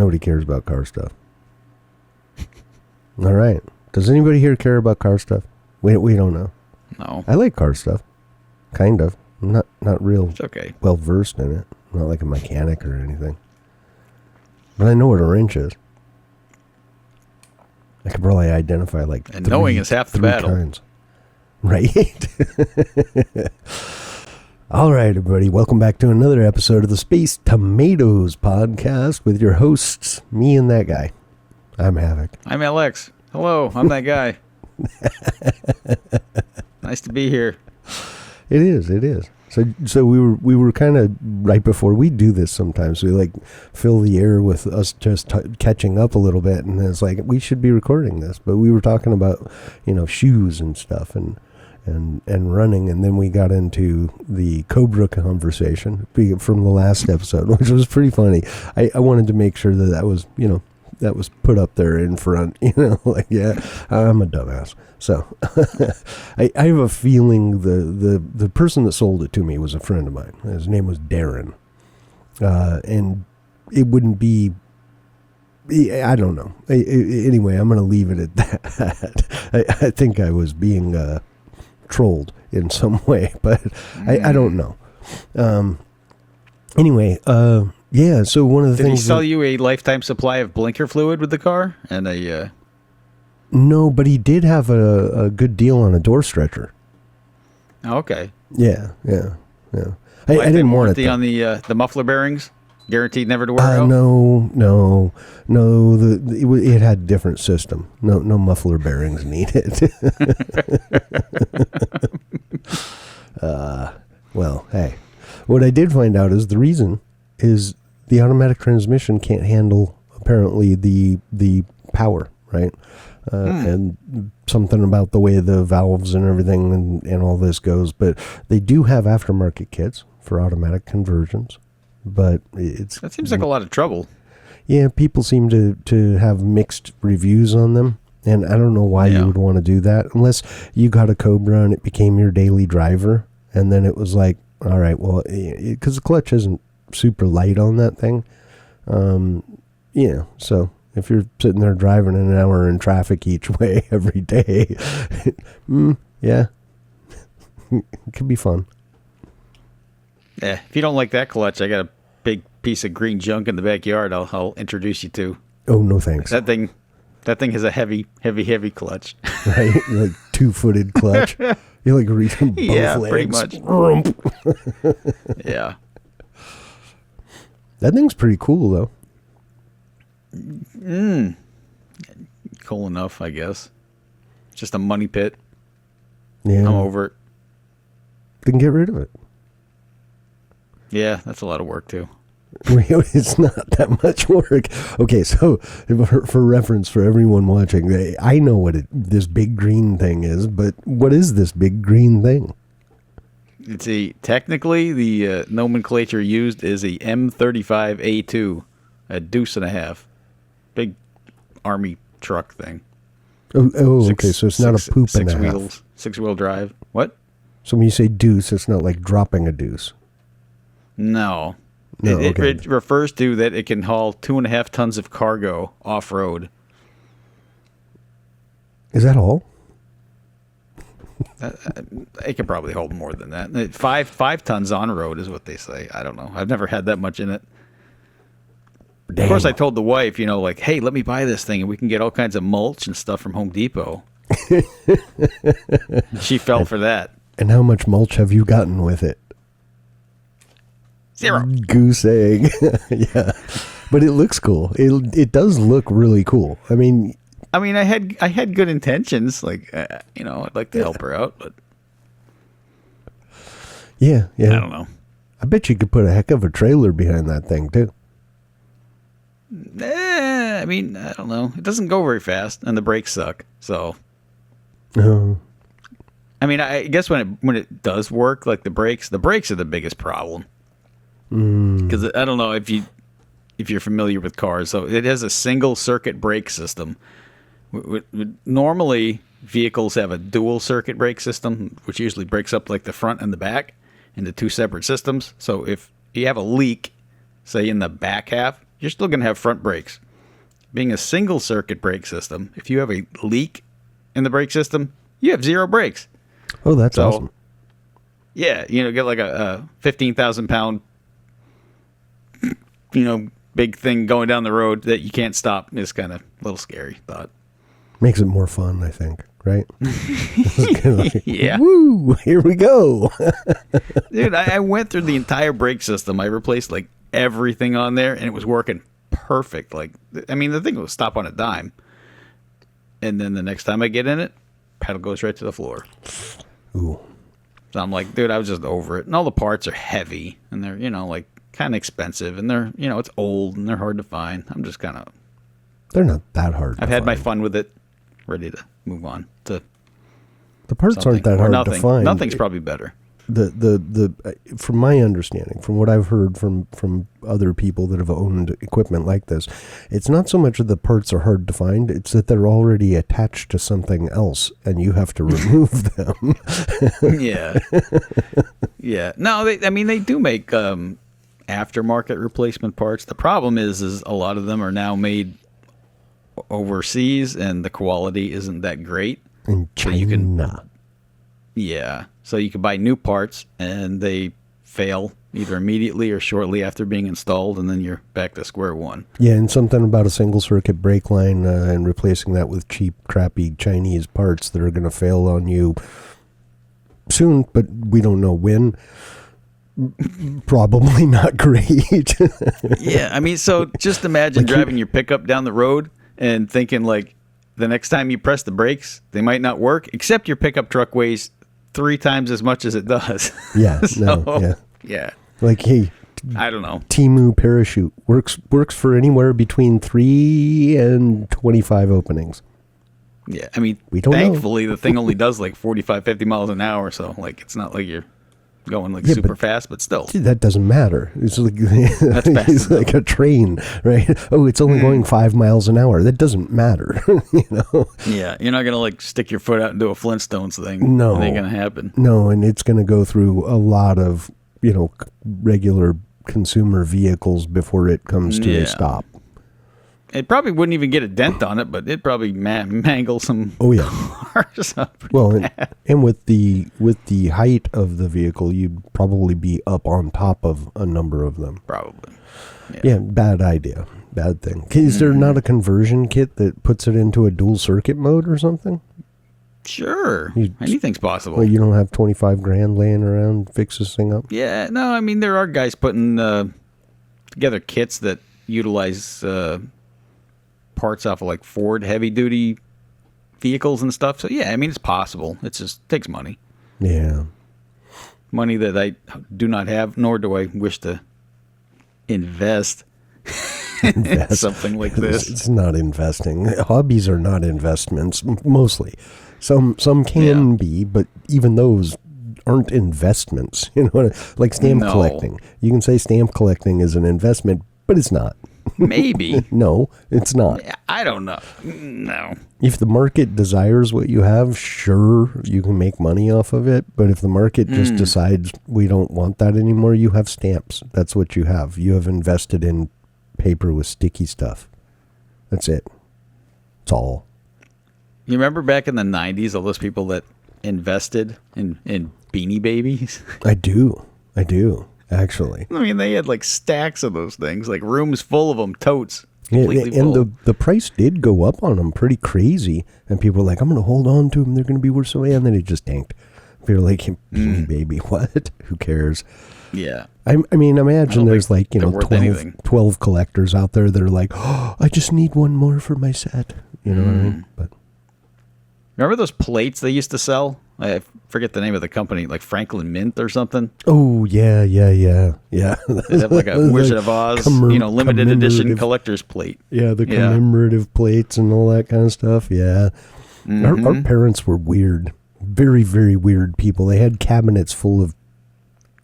Nobody cares about car stuff. All right. Does anybody here care about car stuff? We don't know. No. I like car stuff. Kind of. I'm not real It's okay. well versed in it. I'm not like a mechanic or anything. But I know what a wrench is. I could probably identify like and knowing is half the battle. Kinds. Right? All right, everybody. Welcome back to another episode of the Space Tomatoes podcast with your hosts, me and that guy. I'm Havok. I'm LX. Hello, I'm that guy. Nice to be here. It is. So we were kind of right before we do this. Sometimes we like fill the air with us just catching up a little bit, and it's like we should be recording this. But we were talking about shoes and stuff and running, and then we got into the Cobra conversation from the last episode, which was pretty funny. I wanted to make sure that was that was put up there in front, like, yeah, I'm a dumbass. So I have a feeling the person that sold it to me was a friend of mine. His name was Darren. And it wouldn't be, I don't know. Anyway, I'm going to leave it at that. I think I was being trolled in some way, but I don't know. Anyway, yeah, so one of the things... Did he sell you a lifetime supply of blinker fluid with the car? And a... No, but he did have a good deal on a door stretcher. Oh, okay. Yeah. I didn't want it, on the muffler bearings? Guaranteed never to wear out? No. It had a different system. No muffler bearings needed. Well, hey. What I did find out is the reason is the automatic transmission can't handle, apparently, the power, right? And something about the way the valves and everything and all this goes. But they do have aftermarket kits for automatic conversions. But that seems like a lot of trouble. Yeah, people seem to have mixed reviews on them. And I don't know why you would want to do that unless you got a Cobra and it became your daily driver. And then it was like, all right, well, because the clutch isn't super light on that thing. So if you're sitting there driving an hour in traffic each way every day, yeah, it could be fun. Yeah, if you don't like that clutch, I got a big piece of green junk in the backyard I'll introduce you to. Oh, no thanks. That thing has a heavy clutch. Right? Like 2-footed clutch. You like reaching both legs. Pretty much. Yeah. That thing's pretty cool, though. Cool enough, I guess. Just a money pit. Yeah. I'm over it. Then get rid of it. Yeah, that's a lot of work, too. It's not that much work. Okay, so for reference for everyone watching, I know what this big green thing is, but what is this big green thing? Technically, the nomenclature used is a M35A2, a deuce and a half. Big army truck thing. Okay, so it's not a poop and a half. 6-wheel drive. What? So when you say deuce, it's not like dropping a deuce. No. Okay. It refers to that it can haul 2.5 tons of cargo off-road. Is that all? It can probably hold more than that. 5 tons on road is what they say. I don't know. I've never had that much in it. Dang. Of course, I told the wife, like, hey, let me buy this thing and we can get all kinds of mulch and stuff from Home Depot. She fell for that. And how much mulch have you gotten with it? 0. Goose egg. Yeah. But it looks cool. It does look really cool. I mean, I had good intentions. Like, I'd like to help her out, but yeah. I don't know. I bet you could put a heck of a trailer behind that thing too. I don't know. It doesn't go very fast, and the brakes suck. So, no. I guess when it does work, like the brakes are the biggest problem. Because I don't know if you're familiar with cars. So it has a single circuit brake system. Normally, vehicles have a dual circuit brake system, which usually breaks up like the front and the back into 2 separate systems. So if you have a leak, say in the back half, you're still going to have front brakes. Being a single circuit brake system, if you have a leak in the brake system, you have 0 brakes. Oh, that's awesome. Yeah, get like a 15,000 pound, big thing going down the road that you can't stop is kind of a little scary thought. Makes it more fun, I think, right? Yeah. Woo, here we go. Dude, I went through the entire brake system. I replaced like everything on there, and it was working perfect. Like, I mean, the thing will stop on a dime. And then the next time I get in it, pedal goes right to the floor. Ooh. So I'm like, dude, I was just over it. And all the parts are heavy, and they're, like, kind of expensive, and they're, it's old, and they're hard to find. I'm just kind of... They're not that hard I've had my fun with it. Ready to move on to the parts aren't that hard to find. Nothing's probably better. From my understanding, from what I've heard from other people that have owned equipment like this, it's not so much that the parts are hard to find, it's that they're already attached to something else and you have to remove them. Yeah. Yeah. No, they do make aftermarket replacement parts. The problem is a lot of them are now made overseas and the quality isn't that great. In China. Yeah. So you can buy new parts and they fail either immediately or shortly after being installed, and then you're back to square one. Yeah, and something about a single circuit brake line and replacing that with cheap, crappy Chinese parts that are going to fail on you soon, but we don't know when. Probably not great. Yeah, I mean, so just imagine driving your pickup down the road and thinking like the next time you press the brakes, they might not work, except your pickup truck weighs 3 times as much as it does. Yeah, yeah. Like, hey, I don't know. Temu parachute works for anywhere between 3 and 25 openings. Yeah, I mean, thankfully the thing only does like 45, 50 miles an hour, so like it's not like you're going like super fast, but still. That doesn't matter. It's like that's fast it's like a train, right? Oh, it's only going 5 miles an hour. That doesn't matter, Yeah, you're not gonna like stick your foot out and do a Flintstones thing. No, it ain't gonna happen. No, and it's gonna go through a lot of regular consumer vehicles before it comes to a stop. It probably wouldn't even get a dent on it, but it'd probably mangle some cars up. Well, and with the height of the vehicle, you'd probably be up on top of a number of them. Probably. Yeah, bad idea. Bad thing. Is there not a conversion kit that puts it into a dual circuit mode or something? Sure. Anything's possible. Well, you don't have 25 grand laying around to fix this thing up? Yeah, no, I mean, there are guys putting together kits that utilize parts off of like Ford heavy duty vehicles and stuff. So yeah, I mean, it's possible. It just takes money. Yeah. Money that I do not have, nor do I wish to invest. Something like this. It's not investing. Hobbies are not investments, mostly. Some can be, but even those aren't investments. Like stamp collecting. You can say stamp collecting is an investment, but it's not. Maybe. No, it's not. I don't know. No. If the market desires what you have, sure, you can make money off of it. But if the market just decides we don't want that anymore, you have stamps. That's what you have. You have invested in paper with sticky stuff. That's it. It's all. You remember back in the 90s, all those people that invested in Beanie Babies? I do. Actually. I mean, they had like stacks of those things, like rooms full of them, totes. Yeah, and the price did go up on them pretty crazy. And people were like, I'm going to hold on to them. They're going to be worth so much. And then it just tanked. People were like, Beanie Baby, what? Who cares? Yeah. I mean, imagine there's like, 12 collectors out there that are like, oh, I just need one more for my set. You know what I mean? But remember those plates they used to sell? I forget the name of the company, like Franklin Mint or something. Oh, yeah. They have like a Wizard of Oz, limited edition collector's plate. Yeah, the commemorative plates and all that kind of stuff. Yeah. Our parents were weird. Very, very weird people. They had cabinets full of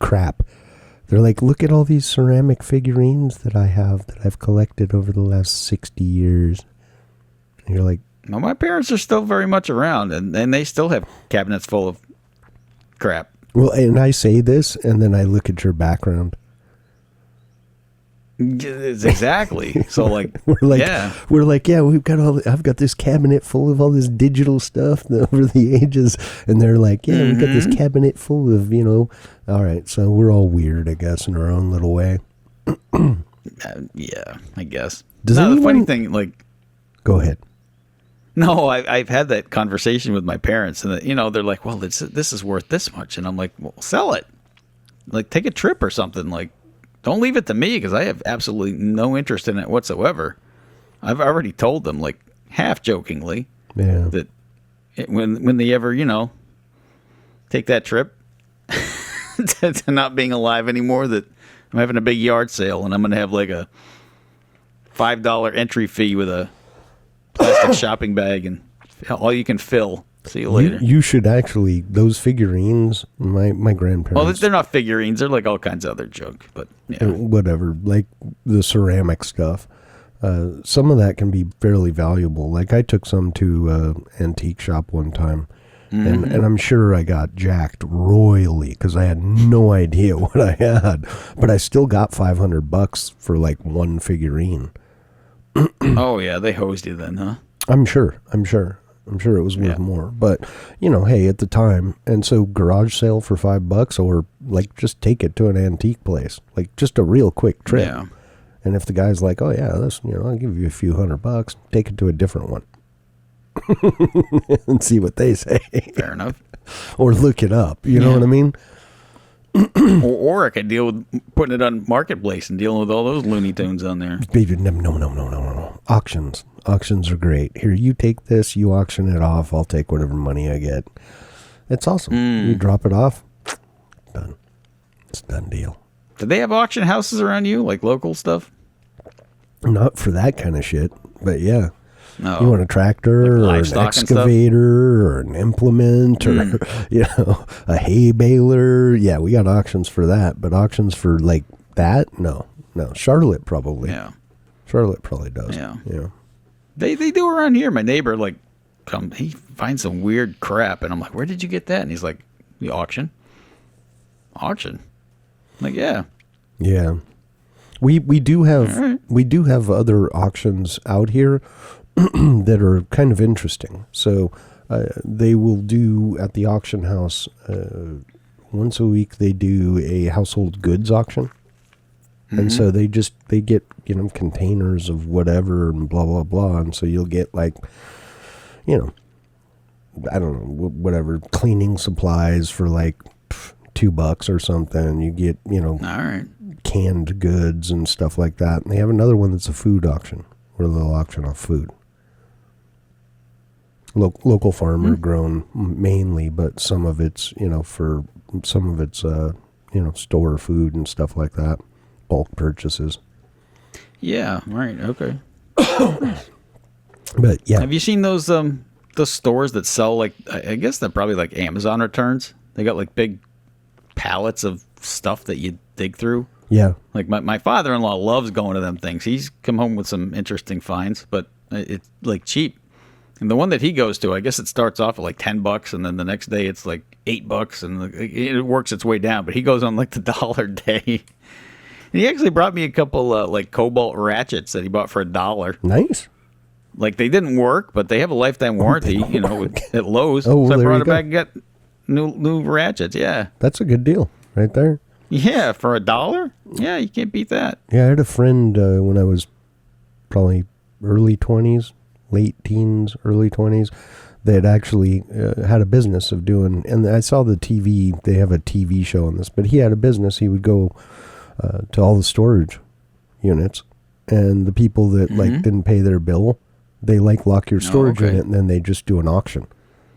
crap. They're like, look at all these ceramic figurines that I have that I've collected over the last 60 years. And you're like, no, my parents are still very much around, and they still have cabinets full of crap. Well, and I say this, and then I look at your background. Exactly. So like, we're like, yeah, I've got this cabinet full of all this digital stuff over the ages, and they're like, yeah, we've got this cabinet full of, all right, so we're all weird, I guess, in our own little way. Yeah, I guess. The funny thing, like, go ahead. No, I've had that conversation with my parents, and they're like, well, this is worth this much, and I'm like, well, sell it, like, take a trip or something, like. Don't leave it to me because I have absolutely no interest in it whatsoever. I've already told them, like, half jokingly, that when they ever, take that trip to not being alive anymore, that I'm having a big yard sale and I'm going to have like a $5 entry fee with a plastic shopping bag and all you can fill. See you later. You should actually, those figurines, my grandparents. Well, they're not figurines. They're like all kinds of other junk, but yeah. Whatever, like the ceramic stuff. Some of that can be fairly valuable. Like I took some to an antique shop one time, and I'm sure I got jacked royally because I had no idea what I had. But I still got $500 for like one figurine. Oh, yeah, they hosed you then, huh? I'm sure it was worth more, but hey, at the time, and so garage sale for $5, or like just take it to an antique place, like just a real quick trip. Yeah. And if the guy's like, oh yeah, this, I'll give you a few $100, take it to a different one and see what they say. Fair enough. Or look it up. You know what I mean? or I could deal with putting it on Marketplace and dealing with all those Looney Tunes on there. Baby, no. Auctions are great. Here, you take this, you auction it off, I'll take whatever money I get. It's awesome. You drop it off, done. It's a done deal. Do they have auction houses around you, like local stuff? Not for that kind of shit, but yeah. No. You want a tractor or an excavator or an implement or, a hay baler. Yeah, we got auctions for that, but auctions for like that? No. Charlotte probably. Yeah. Charlotte probably does. Yeah. Yeah. They do around here. My neighbor, like, he finds some weird crap, and I'm like, where did you get that? And he's like, the auction. Auction? I'm like, yeah. Yeah. We do have other auctions out here that are kind of interesting. So they will do at the auction house once a week. They do a household goods auction, and so they get containers of whatever and blah blah blah, and so you'll get like I don't know, whatever cleaning supplies for like $2 or something. You get all right, canned goods and stuff like that. And they have another one that's a food auction where they'll auction off food. Local farmer grown mainly, but some of it's, for some of it's, store food and stuff like that. Bulk purchases. Yeah. Right. Okay. But yeah. Have you seen those stores that sell like, I guess they're probably like Amazon returns. They got like big pallets of stuff that you dig through. Yeah. Like my father-in-law loves going to them things. He's come home with some interesting finds, but it's like cheap. And the one that he goes to, I guess it starts off at like $10, and then the next day it's like $8, and it works its way down. But he goes on like the dollar day. And he actually brought me a couple like cobalt ratchets that he bought for $1. Nice. Like they didn't work, but they have a lifetime warranty, at Lowe's. Oh, well, so I brought it go. back and got new ratchets. Yeah. That's a good deal right there. Yeah, for $1? Yeah, you can't beat that. Yeah, I had a friend when I was probably early 20s, late teens, early 20s, that actually had a business of doing, and I saw the TV, they have a TV show on this, but he had a business. He would go to all the storage units, and the people that like didn't pay their bill, they like lock your storage unit, and then they just do an auction.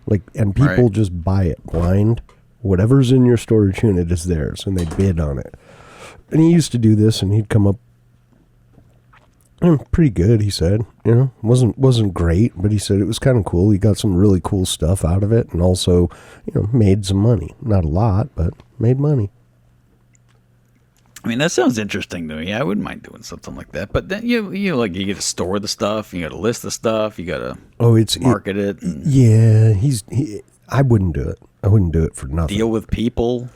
Like, and people just buy it blind. Whatever's in your storage unit is theirs, and they bid on it. And he used to do this, and he'd come up pretty good, he said. Wasn't great, but he said it was kind of cool. He got some really cool stuff out of it, and also, made some money. Not a lot, but made money. I mean, that sounds interesting to me. I wouldn't mind doing something like that. But then you got to store the stuff, you got to list the stuff, you got to market it. Yeah, I wouldn't do it. I wouldn't do it for nothing. Deal with people.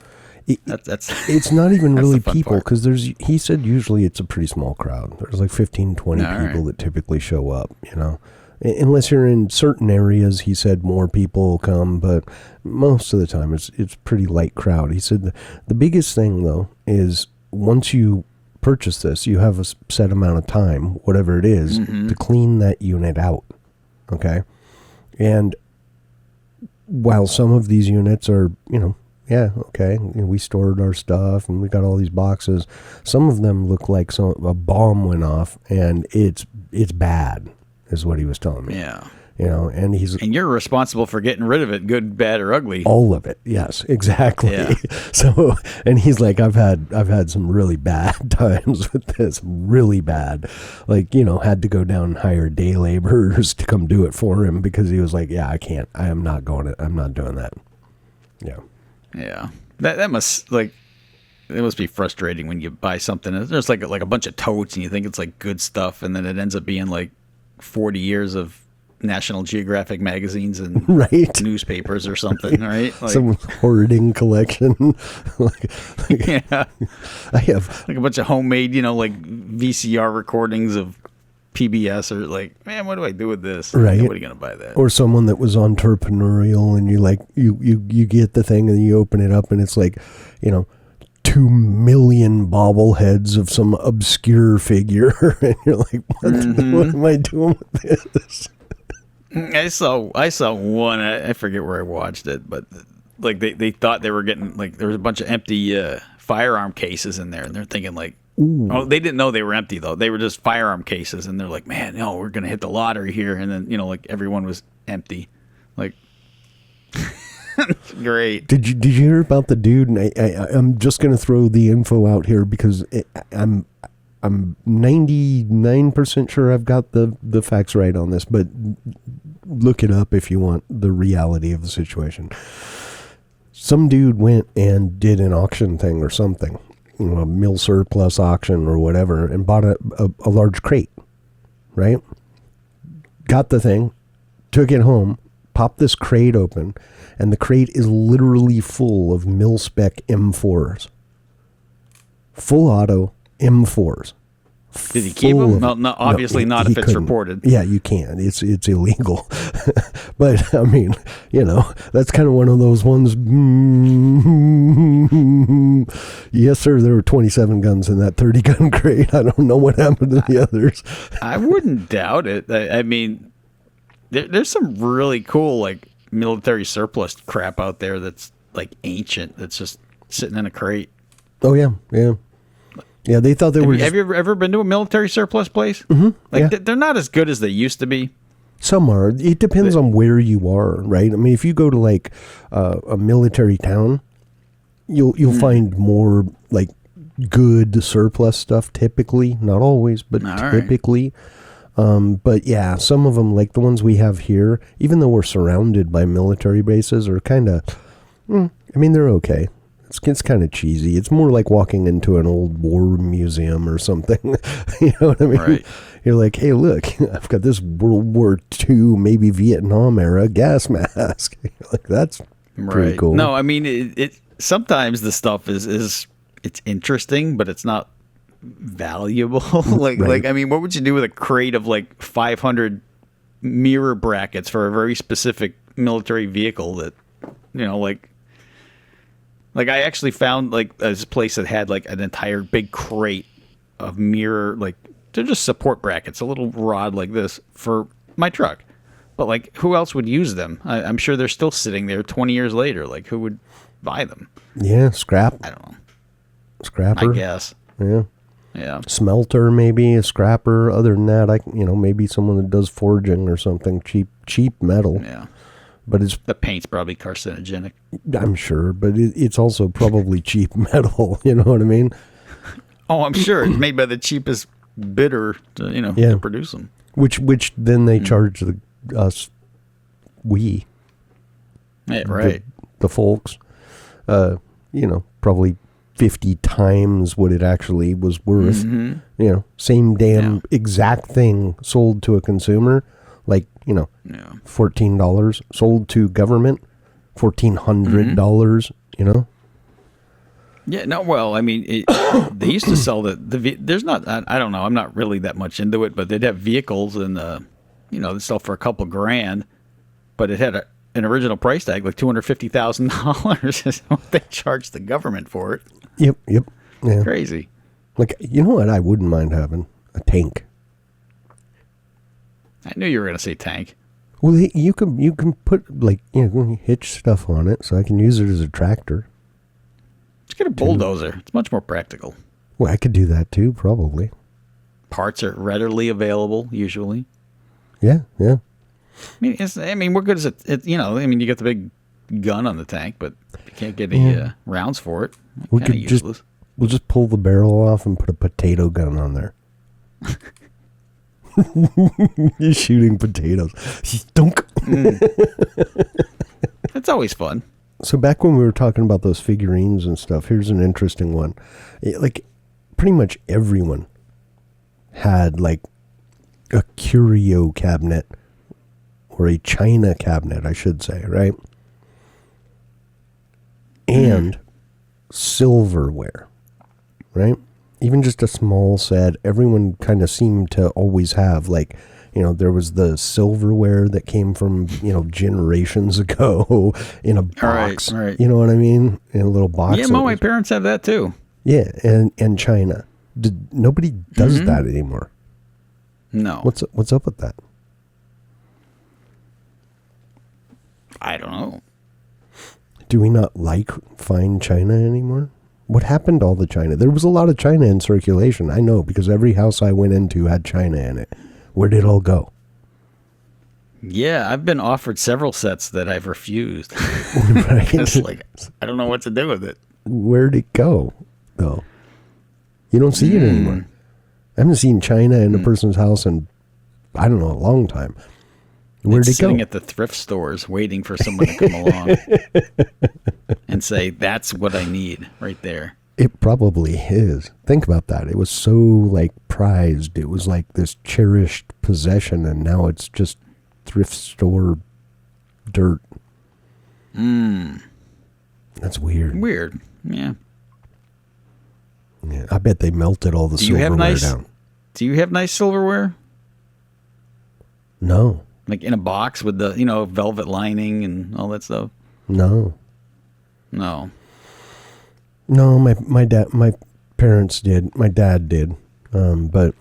It's not even really people, part. because he said usually it's a pretty small crowd. There's like 15, 20 people that typically show up, you know. Unless you're in certain areas, he said more people come, but most of the time it's pretty light crowd. He said the biggest thing, though, is once you purchase this, you have a set amount of time, whatever it is, to clean that unit out, okay? And while some of these units are, you know, yeah, okay, we stored our stuff and we got all these boxes, some of them look like a bomb went off, and it's bad. Is what he was telling me. Yeah. You know, and you're responsible for getting rid of it, good, bad, or ugly. All of it. Yes, exactly. Yeah. So, and he's like, I've had some really bad times with this, really bad. Like, you know, had to go down and hire day laborers to come do it for him, because he was like, yeah, I'm not doing that. Yeah. Yeah. That must, like, it must be frustrating when you buy something and there's like a bunch of totes and you think it's like good stuff, and then it ends up being like 40 years of National Geographic magazines and newspapers or something, right? Like, some hoarding collection. Yeah. I have like a bunch of homemade, you know, like VCR recordings of PBS, or like, man, what do I do with this? Right. Nobody gonna buy that. Or someone that was entrepreneurial, and you get the thing and you open it up and it's like, you know, 2 million bobbleheads of some obscure figure, and you're like, what am I doing with this? I saw one, I forget where I watched it, but like they thought they were getting, like, there was a bunch of empty firearm cases in there, and they're thinking like, oh, they didn't know they were empty though. They were just firearm cases, and they're like, man, no, we're gonna hit the lottery here, and then, you know, like everyone was empty, like. Great. Did you hear about the dude? And I'm just going to throw the info out here, because I'm 99% sure I've got the facts right on this, but look it up if you want the reality of the situation. Some dude went and did an auction thing or something, you know, a mill surplus auction or whatever, and bought a large crate, right? Got the thing, took it home, popped this crate open, and the crate is literally full of mil-spec M4s. Full auto M4s. Did he keep them? No, obviously not if it's reported. Yeah, you can't. It's illegal. But, I mean, you know, that's kind of one of those ones. Yes, sir, there were 27 guns in that 30-gun crate. I don't know what happened to the others. I wouldn't doubt it. I mean, there's some really cool, like, military surplus crap out there that's like ancient, that's just sitting in a crate. Oh yeah, they thought they were. Have you ever been to a military surplus place? Like, they're not as good as they used to be. Some are. It depends on where you are, right? I mean, if you go to like a military town, you'll find more like good surplus stuff typically, not always, but typically. But yeah, some of them, like the ones we have here, even though we're surrounded by military bases, are kind of, I mean, they're okay. It's kind of cheesy. It's more like walking into an old war museum or something. You know what I mean? Right. You're like, hey, look, I've got this World War II, maybe Vietnam era gas mask. Like, that's pretty cool. No, I mean, it sometimes the stuff is it's interesting, but it's not valuable. Like I mean, what would you do with a crate of like 500 mirror brackets for a very specific military vehicle that, you know, like I actually found like this place that had like an entire big crate of mirror, like, they're just support brackets, a little rod like this for my truck. But like, who else would use them? I'm sure they're still sitting there 20 years later. Like, who would buy them? Yeah, scrap. I don't know. Scrapper. I guess. Yeah. Smelter, maybe a scrapper. Other than that, maybe someone that does forging or something. Cheap metal. Yeah. But the paint's probably carcinogenic. I'm sure, but it's also probably cheap metal. You know what I mean? Oh, I'm sure it's made by the cheapest bidder to produce them. Which then they charge us, yeah, right. The folks, probably 50 times what it actually was worth. Mm-hmm. Same damn exact thing sold to a consumer, like, $14, sold to government, $1,400, Yeah, no, well, I mean, they used to sell there's not, I don't know, I'm not really that much into it, but they'd have vehicles and, they sell for a couple grand, but it had an original price tag, like $250,000 is what they charged the government for it. Yep. Yeah. Crazy. Like, you know what I wouldn't mind having? A tank. I knew you were going to say tank. Well, you can put, like, hitch stuff on it, so I can use it as a tractor. Just get a bulldozer. It's much more practical. Well, I could do that too, probably. Parts are readily available, usually. Yeah. I mean, we're good as you get the big gun on the tank, but you can't get any rounds for it. We could we'll just pull the barrel off and put a potato gun on there. You're shooting potatoes. Dunk. That's always fun. So back when we were talking about those figurines and stuff, here's an interesting one. Like, pretty much everyone had, like, a curio cabinet, or a china cabinet, I should say, right? And silverware, right? Even just a small set, everyone kind of seemed to always have, like, there was the silverware that came from, generations ago in a box. Right. You know what I mean? In a little box. Yeah, my parents have that too. Yeah, and China. Nobody does that anymore. No. What's up with that? I don't know. Do we not like fine china anymore? What happened to all the china? There was a lot of china in circulation. I know, because every house I went into had china in it. Where did it all go? Yeah, I've been offered several sets that I've refused. Right. It's like, I don't know what to do with it. Where'd it go, though? You don't see it anymore. I haven't seen china in a person's house in, I don't know, a long time. Where'd it go? Sitting at the thrift stores waiting for someone to come along and say, that's what I need right there. It probably is. Think about that. It was so, like, prized. It was like this cherished possession, and now it's just thrift store dirt. That's weird. Weird. Yeah. Yeah, I bet they melted all the silverware down. Do you have nice silverware? No. Like in a box with the, velvet lining and all that stuff? No. No. No, my parents did. My dad did. But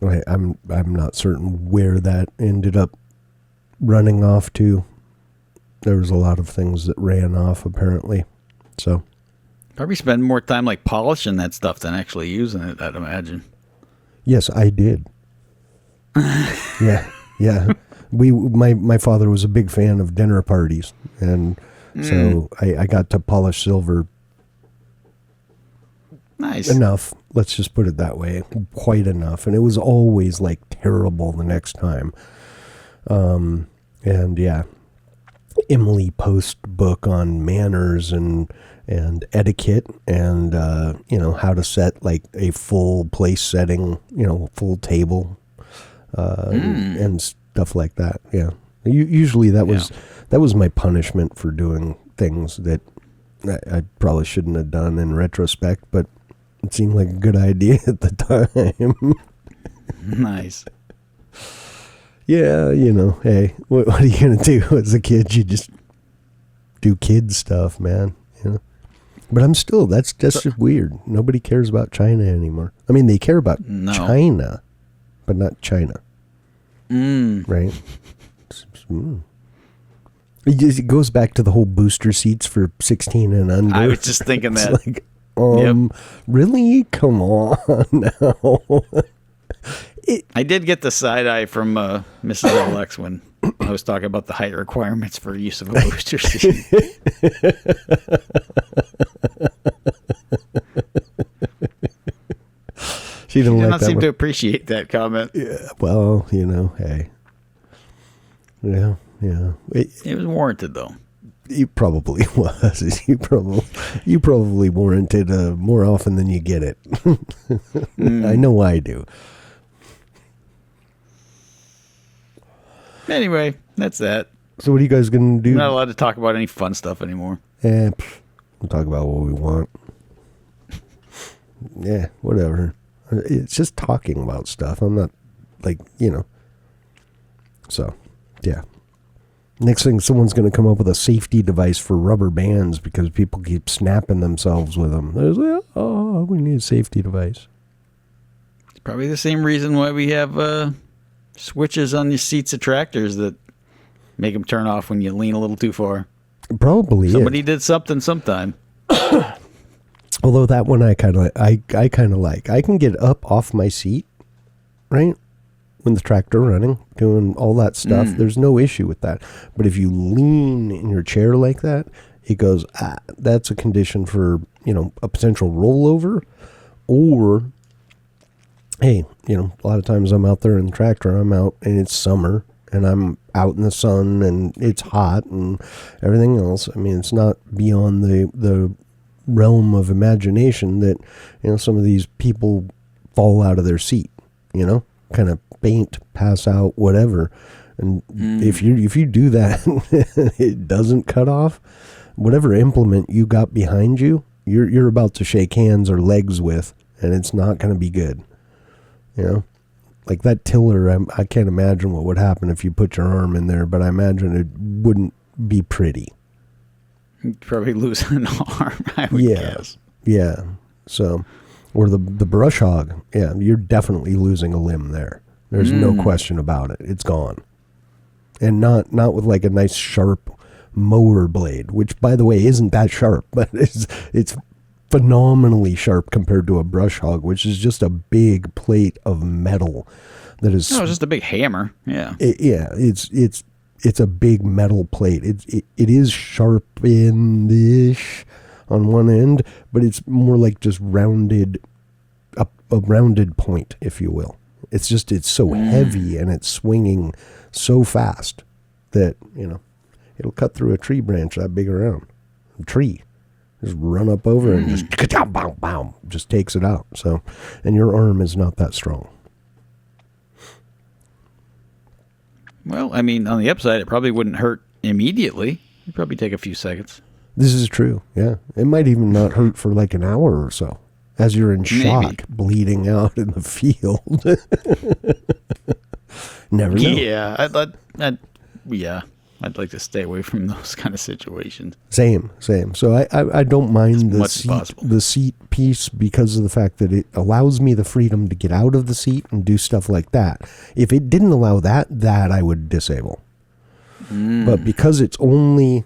I'm not certain where that ended up running off to. There was a lot of things that ran off, apparently. So probably spend more time like polishing that stuff than actually using it, I'd imagine. Yes, I did. Yeah. My father was a big fan of dinner parties, and so I got to polish silver. Nice. Enough. Let's just put it that way. Quite enough. And it was always, like, terrible the next time. And yeah, Emily Post book on manners and etiquette and, how to set, like, a full place setting, full table, and stuff like that. Yeah. Usually that was my punishment for doing things that I probably shouldn't have done in retrospect, but it seemed like a good idea at the time. Nice. Yeah, hey, what are you going to do as a kid? You just do kid stuff, man. But that's just weird. Nobody cares about China anymore. I mean, they care about China, but not China. Right? It goes back to the whole booster seats for 16 and under. I was just thinking that. Like, really? Come on now. I did get the side eye from Mrs. LX when I was talking about the height requirements for use of a booster seat. She did not seem to appreciate that comment. Yeah, well, hey. Yeah. It was warranted, though. It probably was. You probably warranted more often than you get it. I know I do. Anyway, that's that. So what are you guys going to do? We're not allowed to talk about any fun stuff anymore. We'll talk about what we want. yeah, whatever. It's just talking about stuff. I'm not like, So, yeah. Next thing, someone's going to come up with a safety device for rubber bands because people keep snapping themselves with them. There's like, oh, we need a safety device. It's probably the same reason why we have switches on the seats of tractors that make them turn off when you lean a little too far. Probably Somebody did something sometime. Although that one I kind of like. I can get up off my seat, right? When the tractor running, doing all that stuff, there's no issue with that. But if you lean in your chair like that, it goes, that's a condition for, a potential rollover. Or, hey, a lot of times I'm out there in the tractor, I'm out and it's summer and I'm out in the sun and it's hot and everything else. I mean, it's not beyond the realm of imagination that, some of these people fall out of their seat, kind of faint, pass out, whatever. And if you do that, it doesn't cut off, whatever implement you got behind you, you're about to shake hands or legs with, and it's not going to be good. Like that tiller, I can't imagine what would happen if you put your arm in there, but I imagine it wouldn't be pretty. You'd probably lose an arm, I would guess. Yeah. So, or the brush hog. Yeah, you're definitely losing a limb there. There's no question about it. It's gone. And not with like a nice sharp mower blade, which by the way isn't that sharp, but it's phenomenally sharp compared to a brush hog, which is just a big plate of metal that is. No, it's just a big hammer. Yeah. It's a big metal plate. It is sharpened-ish on one end, but it's more like just rounded, a rounded point, if you will. It's so heavy and it's swinging so fast that, it'll cut through a tree branch that big around. A tree. Just run up over and just takes it out. So, and your arm is not that strong. Well, I mean, on the upside, it probably wouldn't hurt immediately. It'd probably take a few seconds. This is true, yeah. It might even not hurt for like an hour or so as you're in shock, bleeding out in the field. Never know. Yeah, I'd like to stay away from those kind of situations. Same. So I don't mind the seat piece because of the fact that it allows me the freedom to get out of the seat and do stuff like that. If it didn't allow that I would disable. But because it's only,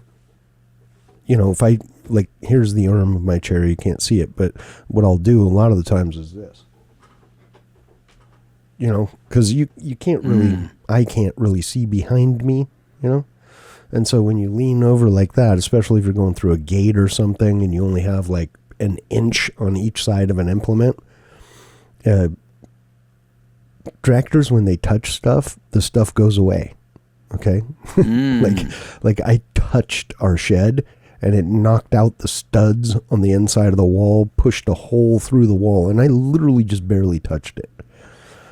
if I, like, here's the arm of my chair, you can't see it, but what I'll do a lot of the times is this. Because you can't really, I can't really see behind me, And so when you lean over like that, especially if you're going through a gate or something and you only have like an inch on each side of an implement, tractors, when they touch stuff, the stuff goes away. Okay? like I touched our shed and it knocked out the studs on the inside of the wall, pushed a hole through the wall, and I literally just barely touched it.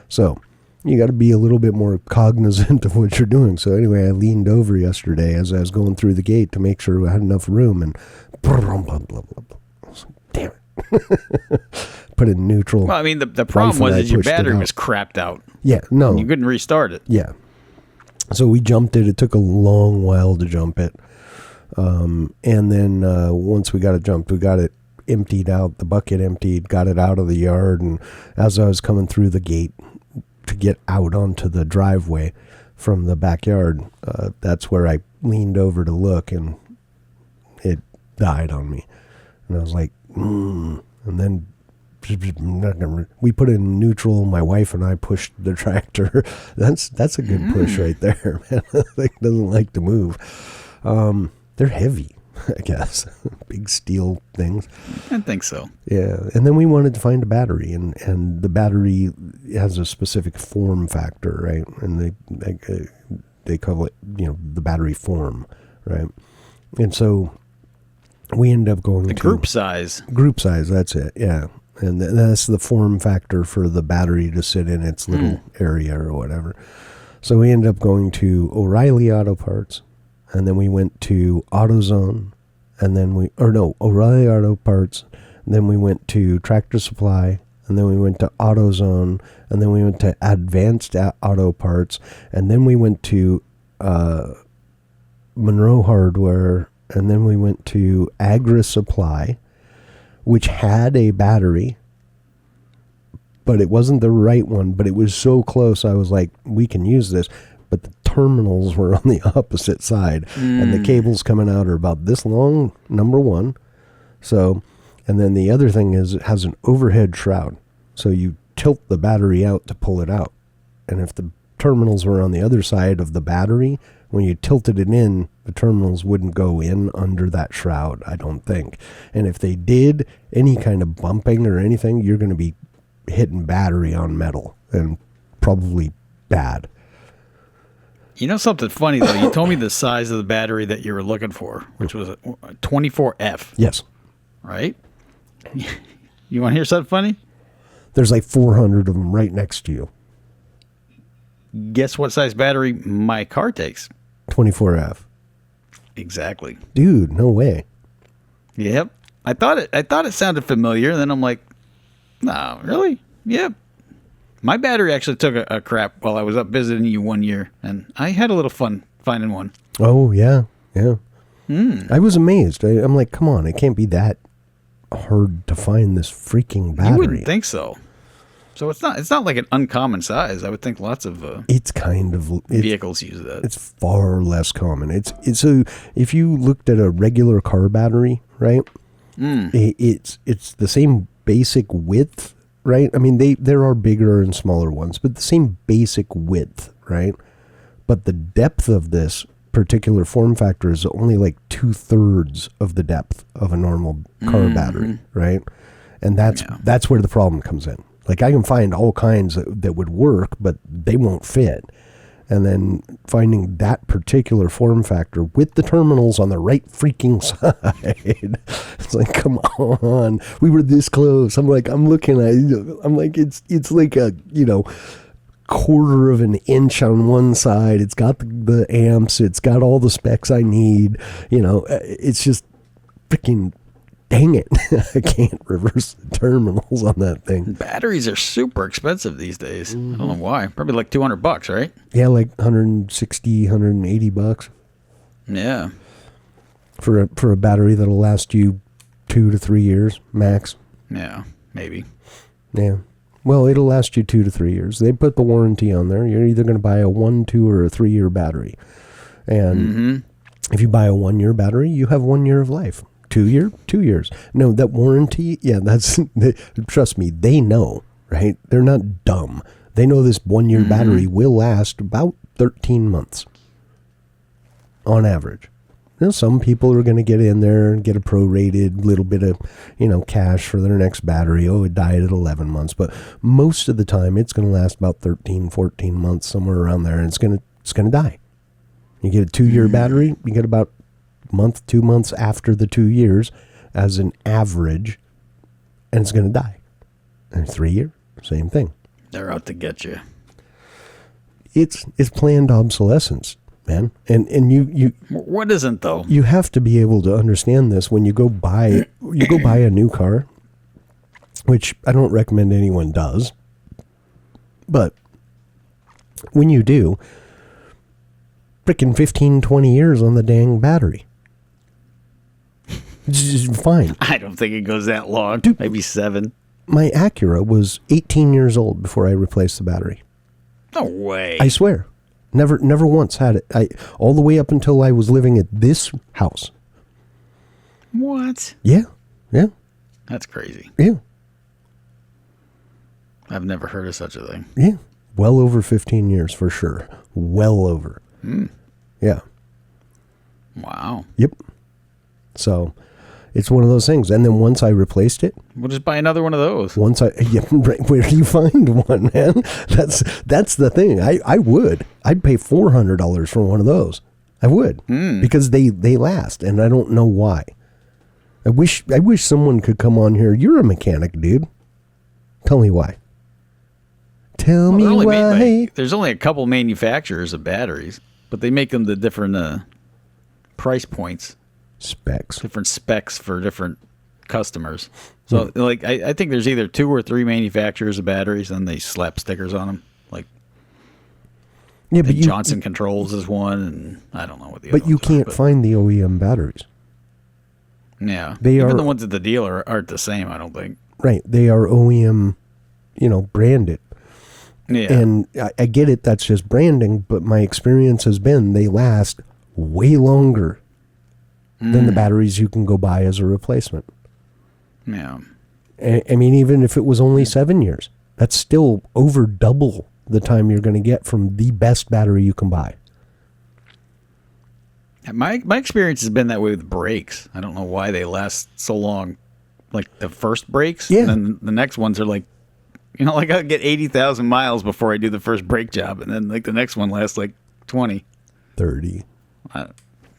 So you got to be a little bit more cognizant of what you're doing. So anyway, I leaned over yesterday as I was going through the gate to make sure I had enough room, and damn it. Put it in neutral. Well, I mean, the problem was that your battery was crapped out. Yeah, no. You couldn't restart it. Yeah. So we jumped it. It took a long while to jump it. And then once we got it jumped, we got it emptied out, the bucket emptied, got it out of the yard. And as I was coming through the gate to get out onto the driveway from the backyard, that's where I leaned over to look, and it died on me. And I was like, and then we put it in neutral. My wife and I pushed the tractor. That's a good push right there, man. The thing doesn't like to move. They're heavy, I guess. Big steel things. I think so. Yeah. And then we wanted to find a battery, and the battery has a specific form factor, right? And they call it, the battery form, right? And so we end up going to group size. Group size, that's it. Yeah. And that's the form factor for the battery to sit in its little area or whatever. So we ended up going to O'Reilly Auto Parts, and then we went to AutoZone, and then O'Reilly Auto Parts, then we went to Tractor Supply, and then we went to AutoZone, and then we went to Advanced Auto Parts, and then we went to Monroe Hardware, and then we went to Agri Supply, which had a battery, but it wasn't the right one, but it was so close. I was like, we can use this. But the terminals were on the opposite side, and the cables coming out are about this long, number one. So, and then the other thing is it has an overhead shroud. So you tilt the battery out to pull it out. And if the terminals were on the other side of the battery, when you tilted it in, the terminals wouldn't go in under that shroud, I don't think. And if they did, any kind of bumping or anything, you're going to be hitting battery on metal, and probably bad. You know something funny, though? You told me the size of the battery that you were looking for, which was a 24F. Yes. Right? You want to hear something funny? There's like 400 of them right next to you. Guess what size battery my car takes? 24F. Exactly. Dude, no way. Yep. I thought it sounded familiar, and then I'm like, no, really? Yep. My battery actually took a crap while I was up visiting you one year, and I had a little fun finding one. Oh, yeah. Yeah. I was amazed. I'm like, come on, it can't be that hard to find this freaking battery. You wouldn't think so. So it's not like an uncommon size. I would think lots of it's kind of vehicles use that. It's far less common. It's so if you looked at a regular car battery, right? It's the same basic width, right? I mean, there are bigger and smaller ones, but the same basic width, right? But the depth of this particular form factor is only like 2/3 of the depth of a normal car battery, right? And that's where the problem comes in. Like, I can find all kinds that would work, but they won't fit. And then finding that particular form factor with the terminals on the right freaking side. It's like, come on. We were this close. I'm like, I'm looking at it. I'm like, it's like a, 1/4 of an inch on one side. It's got the amps. It's got all the specs I need. It's just freaking, dang it. I can't reverse the terminals on that thing. Batteries are super expensive these days. I don't know why. Probably like $200, right? Yeah, like $160, $180. Yeah. For a battery that'll last you 2 to 3 years max. Yeah, maybe. Yeah. Well, it'll last you 2 to 3 years. They put the warranty on there. You're either going to buy a 1, 2, or a 3-year battery. And if you buy a 1-year battery, you have 1 year of life. 2 year, 2 years. No, that warranty, trust me, they know, right? They're not dumb. They know this 1-year battery will last about 13 months on average. Some people are going to get in there and get a prorated little bit of, cash for their next battery. Oh, it died at 11 months. But most of the time, it's going to last about 13, 14 months, somewhere around there, and it's going to die. You get a 2-year battery, you get about month, 2 months after the 2 years as an average, and it's going to die. And 3 year, same thing. They're out to get you. It's planned obsolescence, man. And you what isn't, though? You have to be able to understand this when you go buy a new car, which I don't recommend anyone does. But when you do, freaking 15, 20 years on the dang battery. Just fine. I don't think it goes that long. Dude, maybe 7. My Acura was 18 years old before I replaced the battery. No way. I swear. Never once had it. All the way up until I was living at this house. What? Yeah. Yeah. That's crazy. Yeah. I've never heard of such a thing. Yeah. Well over 15 years for sure. Well over. Yeah. Wow. Yep. So it's one of those things. And then once I replaced it, we'll just buy another one of those. Where do you find one, man? That's the thing. I'd pay $400 for one of those. I would, because they last, and I don't know why. I wish someone could come on here. You're a mechanic, dude. Tell me why. Tell me why. There's only a couple manufacturers of batteries, but they make them the different price points. Specs. Different specs for different customers. So, like, I think there's either 2 or 3 manufacturers of batteries, and they slap stickers on them. Like, Yeah, but Johnson Controls is one, and I don't know what the other But you ones can't are, find the OEM batteries. Yeah. They Even are- the ones at the dealer aren't the same, I don't think. Right. They are OEM, branded. Yeah. And I get it, that's just branding, but my experience has been they last way longer than the batteries you can go buy as a replacement. Yeah. I mean, even if it was only 7 years, that's still over double the time you're going to get from the best battery you can buy. My experience has been that way with brakes. I don't know why they last so long. Like the first brakes, Yeah. and then the next ones are like, like I get 80,000 miles before I do the first brake job, and then like the next one lasts like 20. 30, I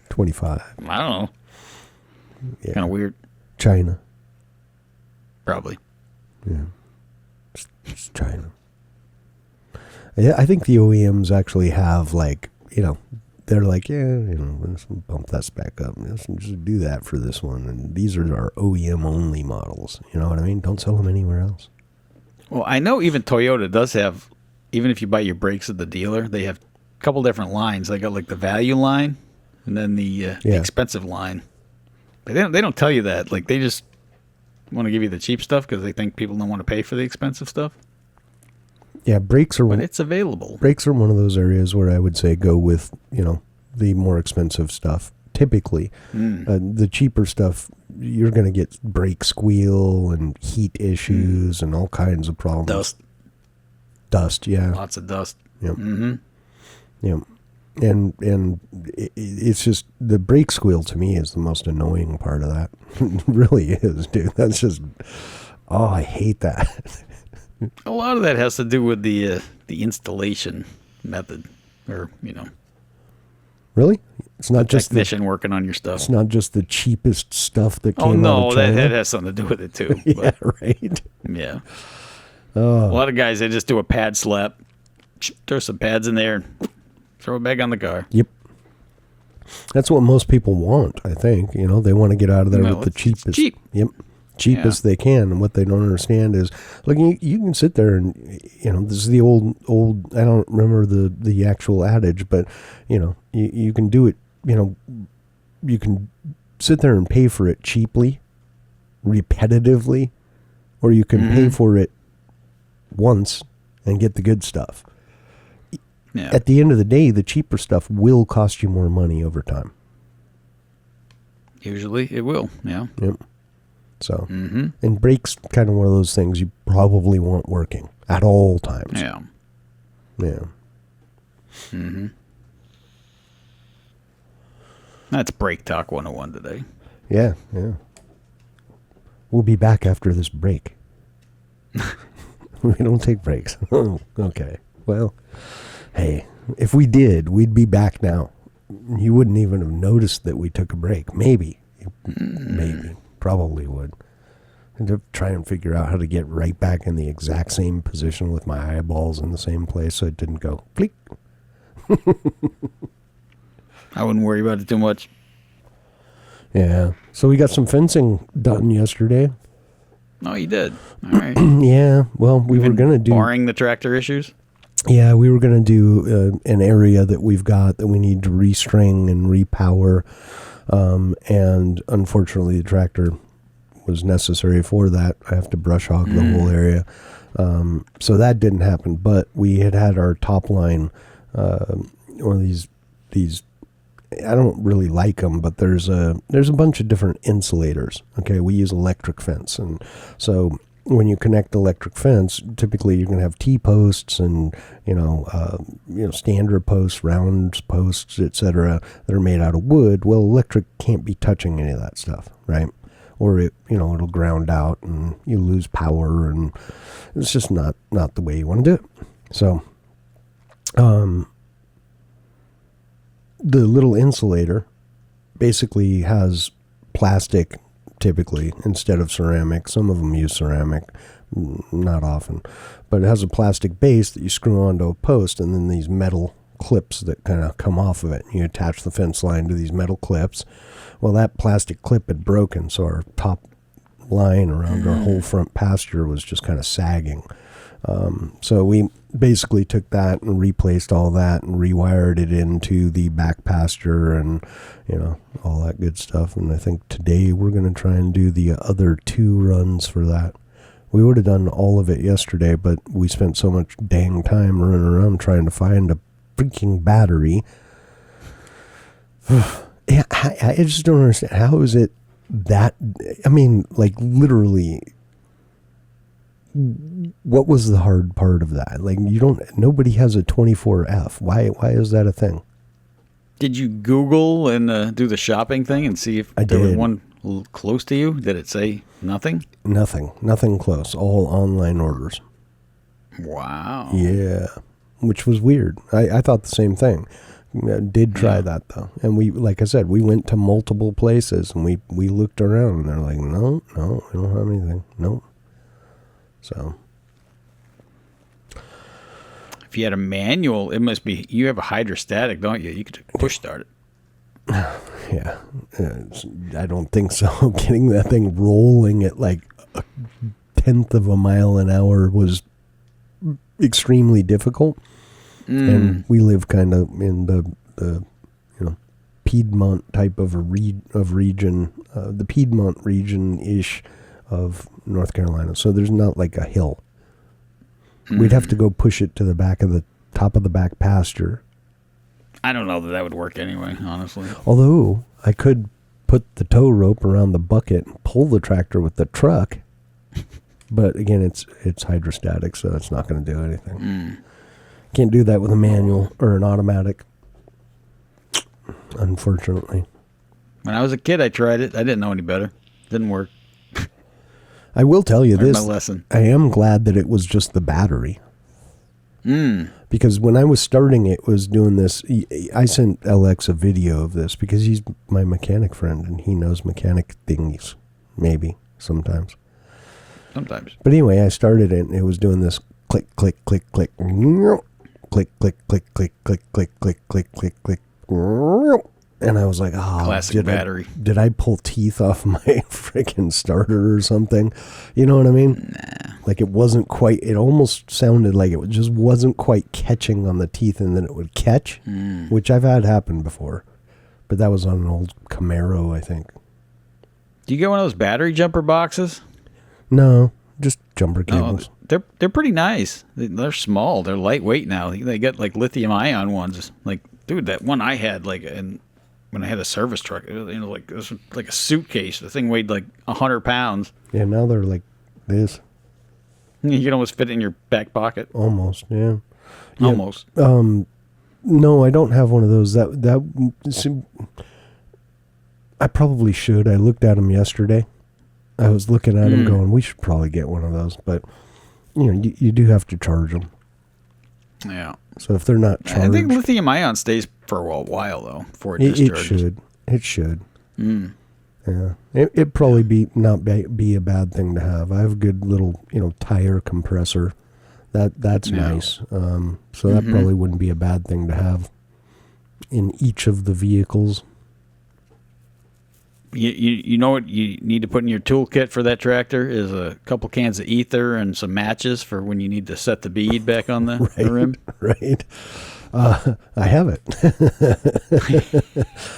25. don't know. Yeah. Kind of weird. China. Probably. Yeah. It's China. Yeah, I think the OEMs actually have they're like, let's bump that spec up. Let's just do that for this one. And these are our OEM only models. You know what I mean? Don't sell them anywhere else. Well, I know even Toyota does have, even if you buy your brakes at the dealer, they have a couple different lines. They got like the value line and then the expensive line. But they don't tell you that. Like they just want to give you the cheap stuff because they think people don't want to pay for the expensive stuff. Yeah, brakes are But it's available. Brakes are one of those areas where I would say go with, the more expensive stuff. Typically, the cheaper stuff, you're going to get brake squeal and heat issues and all kinds of problems. Dust, yeah. Lots of dust. Yep. Mm-hmm. Yep. And it's just, the brake squeal to me is the most annoying part of that. It really is, dude. That's just, I hate that. A lot of that has to do with the installation method, or Really? It's not just technician working on your stuff. It's not just the cheapest stuff that came Oh out no, of China. that has something to do with it too. Yeah, But, right. yeah. Oh. A lot of guys, they just do a pad slap, throw some pads in there, and throw it back on the car. Yep. That's what most people want, I think. They want to get out of there with the cheapest. It's cheap. Yep. Cheapest they can. And what they don't understand is, look, you can sit there and, this is the old, I don't remember the actual adage, but, you can do it, you can sit there and pay for it cheaply, repetitively, or you can pay for it once and get the good stuff. Yeah. At the end of the day, the cheaper stuff will cost you more money over time. Usually it will, yeah. Yep. So, and brakes kind of one of those things you probably want working at all times. Yeah. Yeah. Mm-hmm. That's Brake Talk 101 today. Yeah, yeah. We'll be back after this break. We don't take breaks. Oh, okay. Well, hey, if we did, we'd be back now. You wouldn't even have noticed that we took a break. Maybe. Maybe. Probably would. And to try and figure out how to get right back in the exact same position with my eyeballs in the same place so it didn't go click. I wouldn't worry about it too much. Yeah. So we got some fencing done yesterday. Oh, you did. All right. Yeah. Well, we were going to do... Barring the tractor issues? Yeah, we were going to do an area that we've got that we need to restring and repower. And unfortunately, the tractor was necessary for that. I have to brush hog the whole area. So that didn't happen. But we had our top line, one of these, I don't really like them, but there's a bunch of different insulators. Okay, we use electric fence. And so when you connect electric fence, typically you're going to have T-posts and, standard posts, round posts, etc. that are made out of wood. Well, electric can't be touching any of that stuff, right? Or it'll ground out and you lose power, and it's just not the way you want to do it. So, the little insulator basically has plastic, typically, instead of ceramic. Some of them use ceramic, not often, but it has a plastic base that you screw onto a post, and then these metal clips that kind of come off of it. You attach the fence line to these metal clips. Well, that plastic clip had broken, so our top line around our whole front pasture was just kind of sagging. So we basically took that and replaced all that and rewired it into the back pasture and, all that good stuff. And I think today we're going to try and do the other 2 runs for that. We would have done all of it yesterday, but we spent so much dang time running around trying to find a freaking battery. Yeah, I just don't understand. How is it that, literally, what was the hard part of that? Like, nobody has a 24F. Why is that a thing? Did you Google and do the shopping thing and see if there was one close to you? Did it say nothing? Nothing close. All online orders. Wow. Yeah, which was weird. I thought the same thing. I did try that though, and we, like I said, we went to multiple places and we looked around and they're like, no, we don't have anything. No. So if you had a manual, it must be, you have a hydrostatic, don't you? You could push start it. Yeah, I don't think so. Getting that thing rolling at like 1/10 of a mile an hour was extremely difficult. And we live kind of in the Piedmont type of region, the Piedmont region-ish of North Carolina. So there's not like a hill. We'd have to go push it to the back of the top of the back pasture. I don't know that would work anyway, honestly. Although I could put the tow rope around the bucket and pull the tractor with the truck. But again, it's hydrostatic, so it's not going to do anything. Can't do that with a manual or an automatic, unfortunately. When I was a kid, I tried it. I didn't know any better. Didn't work. I will tell you this. My lesson. I am glad that it was just the battery. Because when I was starting it, was doing this, I sent LX a video of this because he's my mechanic friend and he knows mechanic things, maybe, sometimes. Sometimes. But anyway, I started it and it was doing this click, click, click, click, click, click, click, click, click, click, click, click, click, click, and I was like, oh, classic battery. Did I pull teeth off my freaking starter or something? You know what I mean? Nah. Like it wasn't quite, it almost sounded like it just wasn't quite catching on the teeth and then it would catch, which I've had happen before. But that was on an old Camaro, I think. Do you get one of those battery jumper boxes? No, just jumper cables. They're pretty nice. They're small. They're lightweight now. They get like lithium ion ones. Like, dude, that one I had when I had a service truck, it was like a suitcase. The thing weighed like 100 pounds. Yeah, now they're like this. You can almost fit it in your back pocket. Almost, yeah. Almost. No, I don't have one of those. I probably should. I looked at them yesterday. I was looking at them going, we should probably get one of those, but you do have to charge them. Yeah. So if they're not charged, I think lithium ion stays for a while though before it discharges. It should. Yeah. It'd probably not be a bad thing to have. I have a good little tire compressor. That's nice. So that probably wouldn't be a bad thing to have in each of the vehicles. You know what you need to put in your toolkit for that tractor is a couple cans of ether and some matches for when you need to set the bead back on the rim. Right. I have it.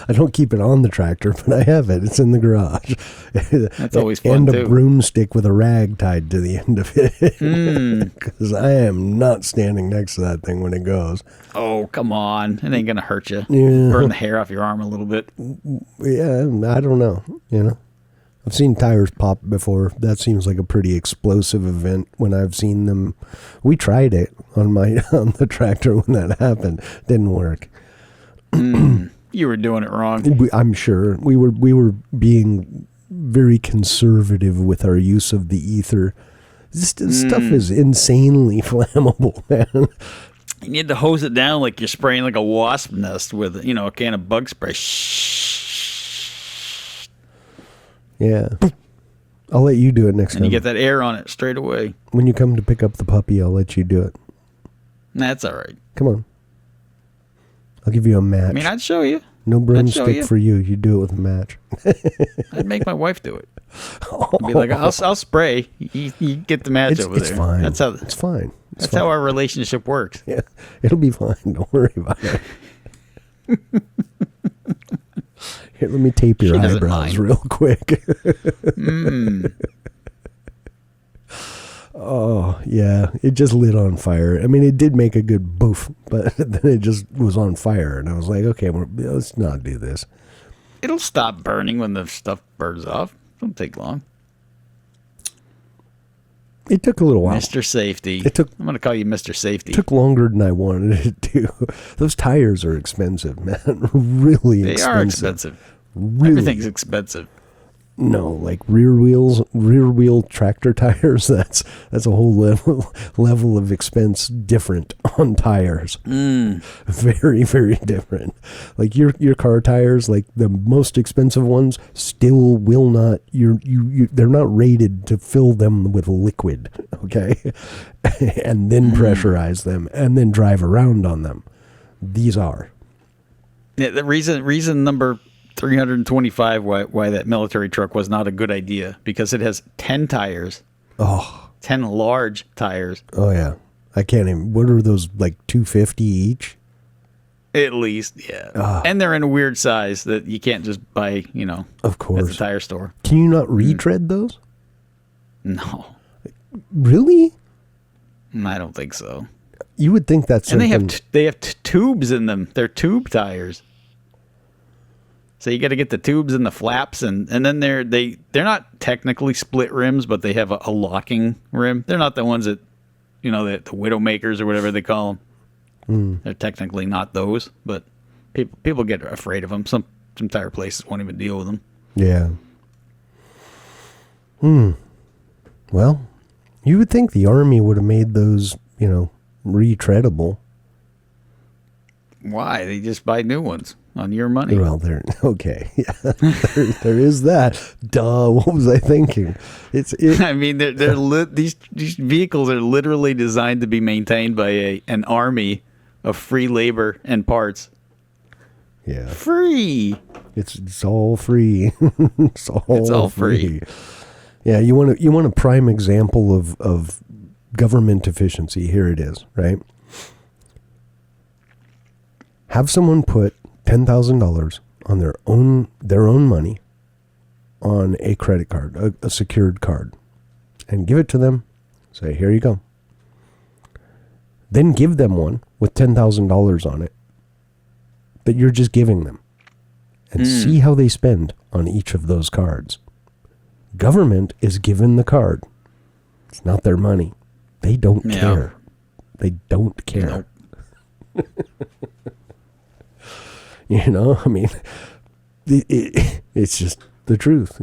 I don't keep it on the tractor, but I have it. It's in the garage. That's always fun, and a broomstick with a rag tied to the end of it. Because I am not standing next to that thing when it goes. Oh, come on. It ain't going to hurt you. Yeah. Burn the hair off your arm a little bit. Yeah, I don't know. I've seen tires pop before. That seems like a pretty explosive event when I've seen them. We tried it on the tractor when that happened. Didn't work. You were doing it wrong. I'm sure. We were being very conservative with our use of the ether. This stuff is insanely flammable, man. You need to hose it down like you're spraying like a wasp nest with, a can of bug spray. Yeah. I'll let you do it next time. And you get that air on it straight away. When you come to pick up the puppy, I'll let you do it. That's all right. Come on. I'll give you a match. I mean, I'd show you. No show broomstick you. for you. You do it with a match. I'd make my wife do it. I'd be like, I'll spray. You get the match over there. It's fine. That's how. It's fine. That's how our relationship works. Yeah, it'll be fine. Don't worry about it. Here, let me tape your doesn't eyebrows mind. real quick. Oh, yeah. It just lit on fire. I mean, it did make a good boof, but then it just was on fire. And I was like, okay, let's not do this. It'll stop burning when the stuff burns off. Don't take long. It took a little while. Mr. Safety. It took- I'm going to call you Mr. Safety. It took longer than I wanted it to. Those tires are expensive, man. Really They expensive. are expensive. Really. Everything's expensive. No, like rear wheel tractor tires. That's a whole level of expense different on tires. Very, very different. Like your car tires, like the most expensive ones, still will not. They're not rated to fill them with liquid. Okay, and then pressurize them and then drive around on them. These are. Yeah, the reason number 325 why that military truck was not a good idea, because it has 10 tires. 10 large tires. Oh yeah. I can't even. What are those, like 250 each? At least, yeah. And they're in a weird size that you can't just buy, Of course. at the tire store. Can you not retread those? No, Really? I don't think so. You would think that's And something. they have tubes in them. They're tube tires. So you got to get the tubes and the flaps, and then they're not technically split rims, but they have a locking rim. They're not the ones that, the Widowmakers or whatever they call them. They're technically not those, but people get afraid of them. Some tire places won't even deal with them. Yeah. Well, you would think the Army would have made those, retreadable. Why? They just buy new ones on your money. Well, they're okay. Yeah, there is that. Duh. What was I thinking? I mean, these vehicles are literally designed to be maintained by an army of free labor and parts. Yeah. Free. It's all free. It's all free. Yeah. You want a prime example of government efficiency? Here it is. Right. Have someone put $10,000 on their own money on a credit card, a secured card, and give it to them. Say, here you go. Then give them one with $10,000 on it that you're just giving them, and see how they spend on each of those cards. Government is given the card. It's not their money. They don't care. They don't care. Nope. I mean, it's just the truth,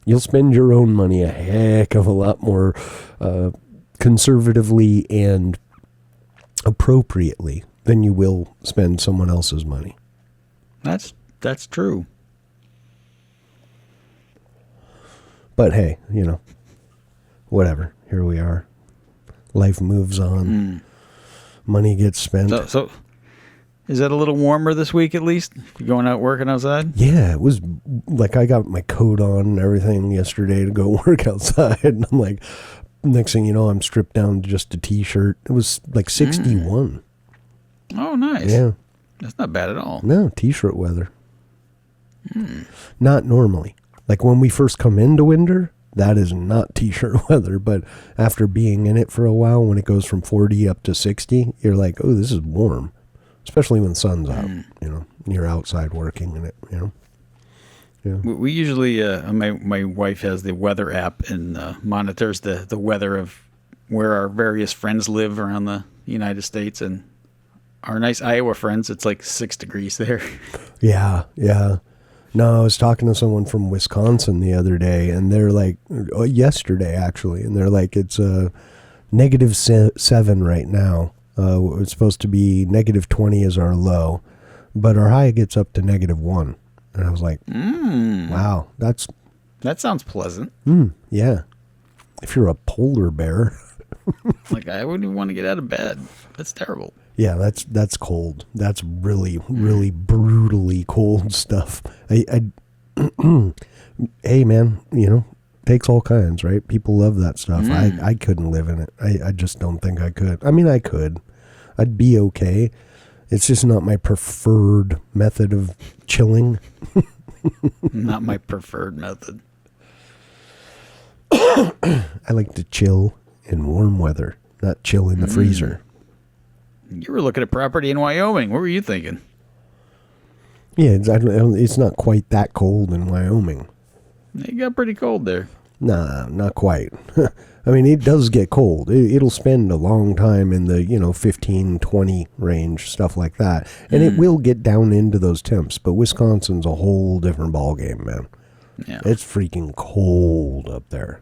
You'll spend your own money a heck of a lot more conservatively and appropriately than you will spend someone else's money. That's true. But hey, whatever. Here we are. Life moves on. Money gets spent. So is it a little warmer this week at least? You going out working outside? Yeah, it was like I got my coat on and everything yesterday to go work outside. And I'm like, next thing you know, I'm stripped down to just a t-shirt. It was like 61. Oh, nice. Yeah. That's not bad at all. No, t-shirt weather. Not normally. Like when we first come into winter, that is not t-shirt weather. But after being in it for a while, when it goes from 40 up to 60, you're like, oh, this is warm. Especially when the sun's out, you're outside working in it, Yeah. We usually, my wife has the weather app and monitors the weather of where our various friends live around the United States. And our nice Iowa friends, it's like 6 degrees there. Yeah, yeah. No, I was talking to someone from Wisconsin the other day, and they're like, yesterday actually, and they're like, it's -7 right now. It's supposed to be -20 is our low, but our high gets up to -1. And I was like, wow, That sounds pleasant. Yeah. If you're a polar bear. Like, I wouldn't even want to get out of bed. That's terrible. Yeah, that's cold. That's really, really brutally cold stuff. Hey, man, takes all kinds, right? People love that stuff. I couldn't live in it. I just don't think I could. I mean, I could. I'd be okay. It's just not my preferred method of chilling. Not my preferred method. I like to chill in warm weather, not chill in the freezer. You were looking at property in Wyoming. What were you thinking? Yeah, it's not quite that cold in Wyoming. It got pretty cold there. Nah, not quite. I mean, it does get cold. It'll spend a long time in the, 15, 20 range, stuff like that. And it will get down into those temps. But Wisconsin's a whole different ballgame, man. Yeah. It's freaking cold up there.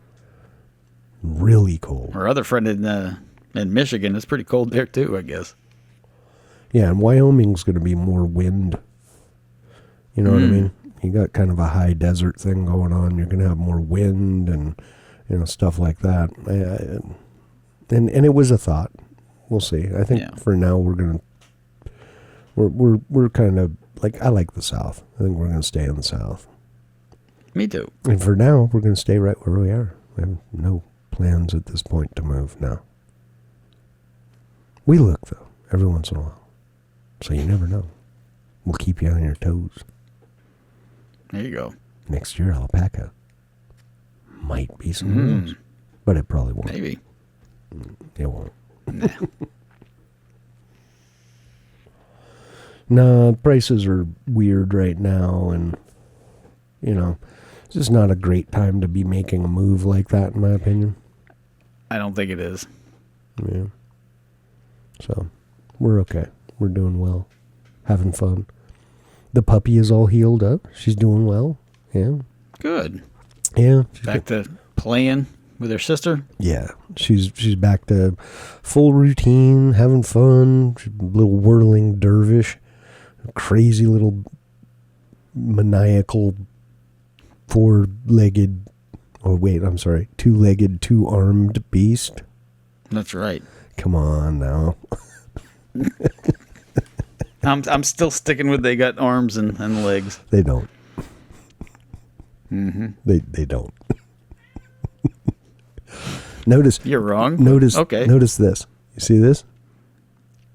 Really cold. Our other friend in Michigan, it's pretty cold there too, I guess. Yeah, and Wyoming's going to be more wind. You know what I mean? You got kind of a high desert thing going on. You're going to have more wind and, stuff like that. And it was a thought. We'll see. I think for now we're kind of like, I like the South. I think we're going to stay in the South. Me too. And for now, we're going to stay right where we are. We have no plans at this point to move now. We look, though, every once in a while. So you never know. We'll keep you on your toes. There you go. Next year, alpaca might be some else, but it probably won't. Maybe. It won't. Nah. No, prices are weird right now, and, it's just not a great time to be making a move like that, in my opinion. I don't think it is. Yeah. So, we're okay. We're doing well. Having fun. The puppy is all healed up. She's doing well. Yeah. Good. Yeah. Back to playing with her sister? Yeah. She's back to full routine, having fun. She's a little whirling dervish. Crazy little maniacal two-legged, two-armed beast. That's right. Come on now. I'm still sticking with they got arms and legs. They don't. Mm-hmm. They don't. Notice. You're wrong. Okay. Notice this. You see this?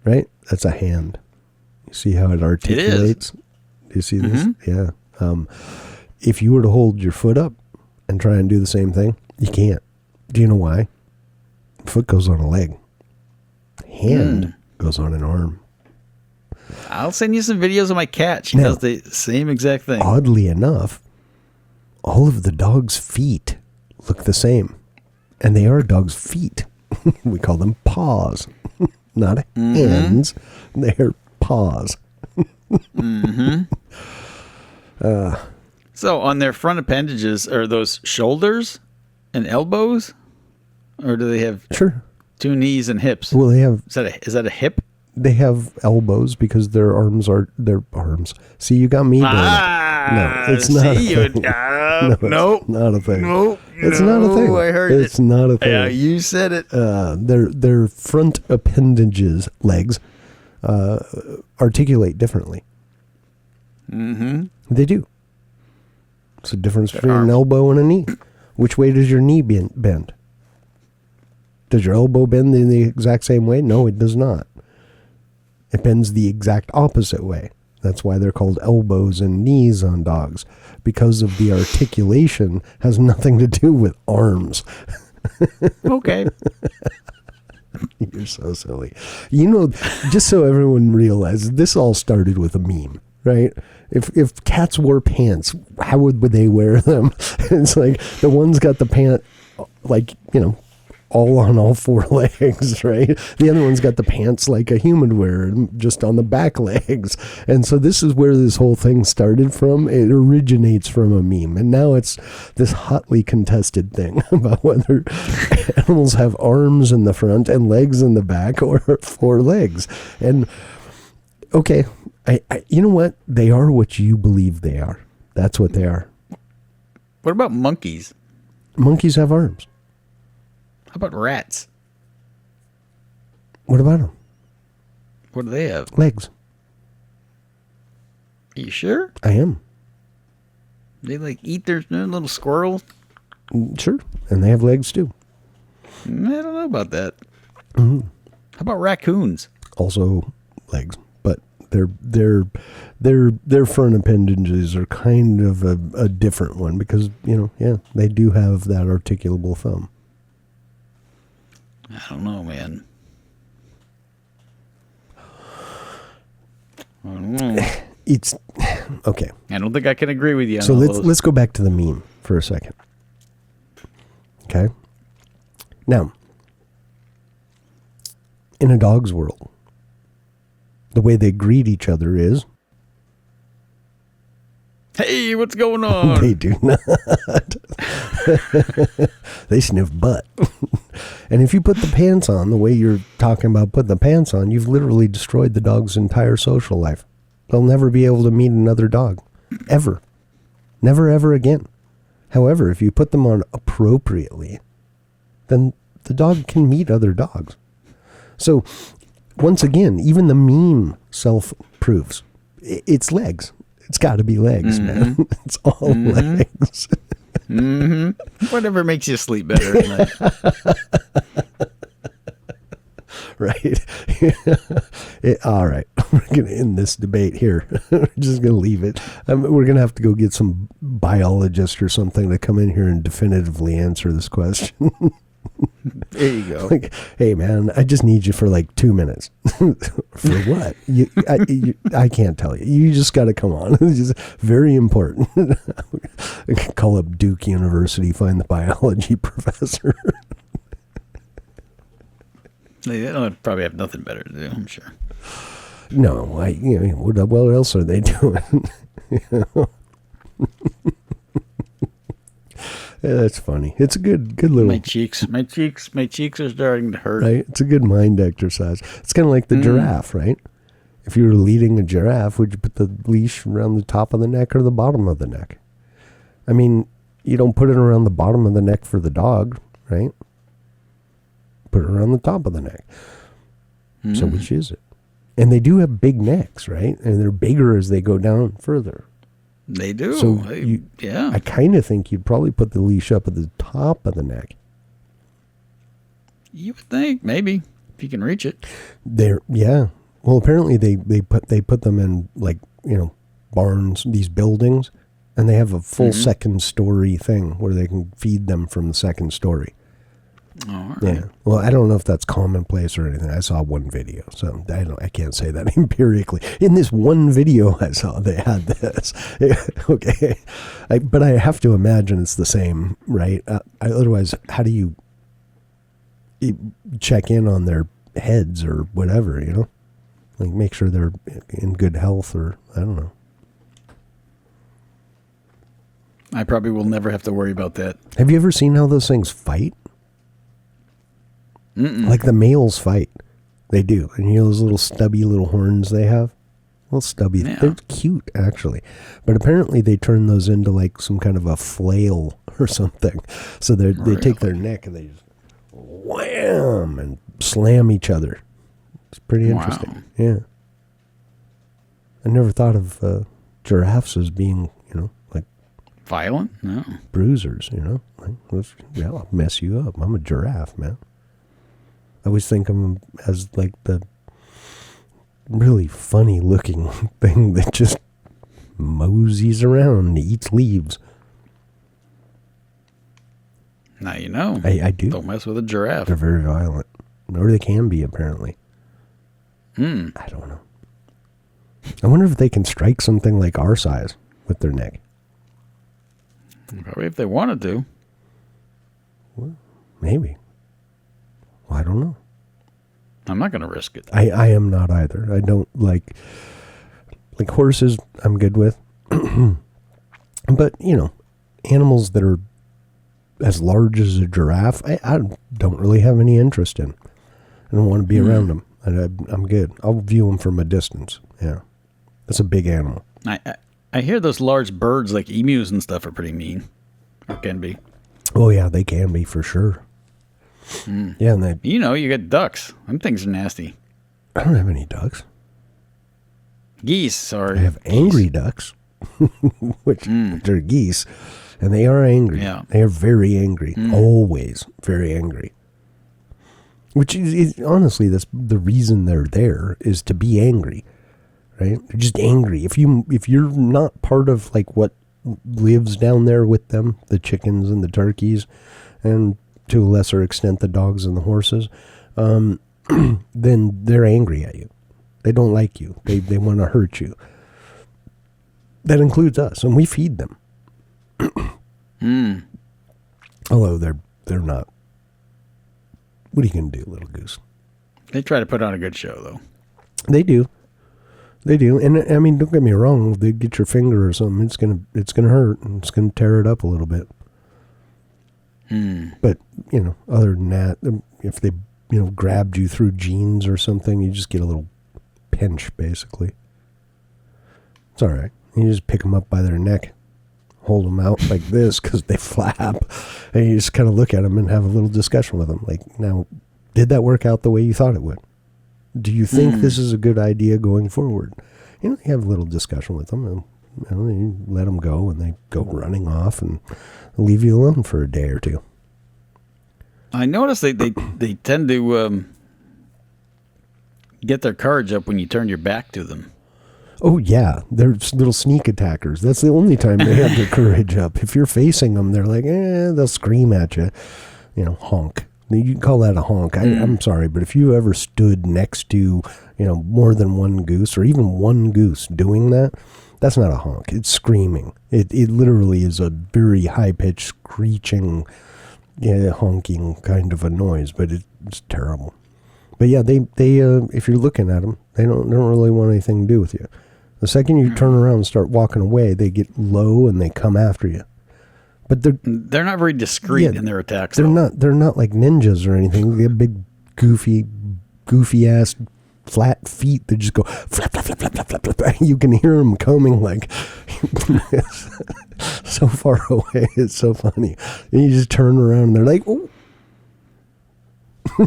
Right? That's a hand. You see how it articulates? Do you see this? Yeah. If you were to hold your foot up and try and do the same thing, you can't. Do you know why? Foot goes on a leg. Hand goes on an arm. I'll send you some videos of my cat. She does the same exact thing. Oddly enough, all of the dog's feet look the same. And they are dog's feet. We call them paws. Not hands. They're paws. So on their front appendages, are those shoulders and elbows? Or do they have two knees and hips? Well, they have... Is that a hip? They have elbows because their arms are their arms. See, you got me doing it. No, it's not a thing. Nope. Not a thing. Nope. It's not a thing. I heard it's not a thing. Yeah, you said it. Their front appendages, legs, articulate differently. They do. It's a difference between an elbow and a knee. Which way does your knee bend? Does your elbow bend in the exact same way? No, it does not. It bends the exact opposite way. That's why they're called elbows and knees on dogs. Because of the articulation has nothing to do with arms. Okay. You're so silly. Just so everyone realizes, this all started with a meme, right? If cats wore pants, how would they wear them? It's like the one's got the pant, all on all four legs, right? The other one's got the pants like a human wear, just on the back legs. And so this is where this whole thing started from. It originates from a meme. And now it's this hotly contested thing about whether animals have arms in the front and legs in the back or four legs. And okay, you know what? They are what you believe they are. That's what they are. What about monkeys? Monkeys have arms. How about rats? What about them? What do they have? Legs. Are you sure? I am. They like eat their little squirrels? Sure. And they have legs too. I don't know about that. How about raccoons? Also legs, but their front appendages are kind of a different one because, they do have that articulable thumb. I don't know, man. I don't know. It's okay. I don't think I can agree with you on So all let's go back to the meme for a second. Okay. Now, in a dog's world, the way they greet each other is, hey, what's going on? they do not. They sniff butt. And if you put the pants on the way you're talking about putting the pants on, you've literally destroyed the dog's entire social life. They'll never be able to meet another dog. Ever. Never, ever again. However, if you put them on appropriately, then the dog can meet other dogs. So, once again, even the meme self-proves. It's legs. It's got to be legs, man. It's all legs. Whatever makes you sleep better at night. Right. All right. We're going to end this debate here. We're just going to leave it. We're going to have to go get some biologist or something to come in here and definitively answer this question. There you go. Like, hey, man, I just need you for like 2 minutes. For what? I can't tell you. You just got to come on. It's just very important. Call up Duke University, find the biology professor. They don't probably have nothing better to do, I'm sure. No, what else are they doing? Yeah, that's funny. It's a good little. My cheeks are starting to hurt. Right? It's a good mind exercise. It's kind of like the giraffe, right? If you were leading a giraffe, would you put the leash around the top of the neck or the bottom of the neck? I mean, you don't put it around the bottom of the neck for the dog, right? Put it around the top of the neck. So which is it? And they do have big necks, right? And they're bigger as they go down further. They do. So yeah. I kind of think you'd probably put the leash up at the top of the neck. You would think, maybe, if you can reach it. Yeah. Well, apparently they put them in barns, these buildings, and they have a full second story thing where they can feed them from the second story. Oh, all right. Yeah. Well, I don't know if that's commonplace or anything. I saw one video, so I can't say that empirically. In this one video I saw, they had this. Okay. But I have to imagine it's the same, right? Otherwise, how do you check in on their heads or whatever, Like make sure they're in good health or, I don't know. I probably will never have to worry about that. Have you ever seen how those things fight? Like the males fight. They do. And those little stubby little horns they have? Little stubby. Yeah. They're cute, actually. But apparently they turn those into like some kind of a flail or something. So they take their neck and they just wham and slam each other. It's pretty interesting. Wow. Yeah. I never thought of giraffes as being, like violent? No. Bruisers, Like, I'll mess you up. I'm a giraffe, man. I always think of them as like the really funny looking thing that just moseys around and eats leaves. Now you know. I do. Don't mess with a giraffe. They're very violent. Or they can be, apparently. I don't know. I wonder if they can strike something like our size with their neck. Probably if they wanted to. Well, maybe. Well, I don't know. I'm not going to risk it. I am not either. I don't like horses I'm good with. But, animals that are as large as a giraffe, I don't really have any interest in. I don't want to be around them. I'm good. I'll view them from a distance. Yeah. That's a big animal. I hear those large birds like emus and stuff are pretty mean. Or can be. Oh, yeah, they can be for sure. Yeah, and you got ducks. Them things are nasty. I don't have any ducks. Geese, sorry. I have angry ducks, which are geese, and they are angry. Yeah. They are very angry. Always very angry. Which is honestly, that's the reason they're there, is to be angry, right? They're just angry. If you're not part of like what lives down there with them, the chickens and the turkeys, and to a lesser extent the dogs and the horses, then they're angry at you. They don't like you. They want to hurt you. That includes us, and we feed them. Although they're not. What are you going to do, little goose? They try to put on a good show, though. They do. They do. And I mean, don't get me wrong. If they get your finger or something, it's gonna hurt, and it's gonna tear it up a little bit. But other than that, if they grabbed you through jeans or something, you just get a little pinch, basically. It's all right. You just pick them up by their neck, hold them out like this because they flap, and you just kind of look at them and have a little discussion with them. Like, now, did that work out the way you thought it would? Do you think this is a good idea going forward? You have a little discussion with them, and you let them go, and they go running off and leave you alone for a day or two. I noticed they tend to get their courage up when you turn your back to them. Oh, yeah. They're little sneak attackers. That's the only time they have their courage up. If you're facing them, they're like, they'll scream at you. Honk. You can call that a honk. I'm sorry, but if you ever stood next to, more than one goose or even one goose doing that, that's not a honk. It's screaming. It literally is a very high-pitched, screeching, honking kind of a noise, but it's terrible. But yeah, they if you're looking at them, they don't really want anything to do with you. The second you turn around and start walking away, they get low and they come after you. But they're not very discreet in their attacks. They're not like ninjas or anything. They have big, goofy ass flat feet that just go flap, flap, flap, flap, flap, flap, flap. You can hear them coming like so far away. It's so funny. And you just turn around and they're like, oh.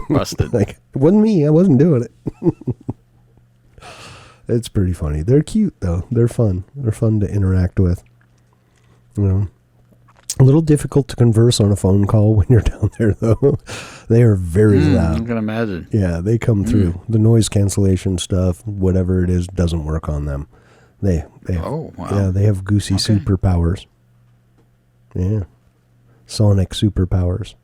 Busted. Like, it wasn't me. I wasn't doing it. It's pretty funny. They're cute, though. They're fun. They're fun to interact with. A little difficult to converse on a phone call when you're down there, though. They are very loud. I can imagine. Yeah, they come through. The noise cancellation stuff, whatever it is, doesn't work on them. They oh, wow. Yeah, they have goosey superpowers. Yeah. Sonic superpowers.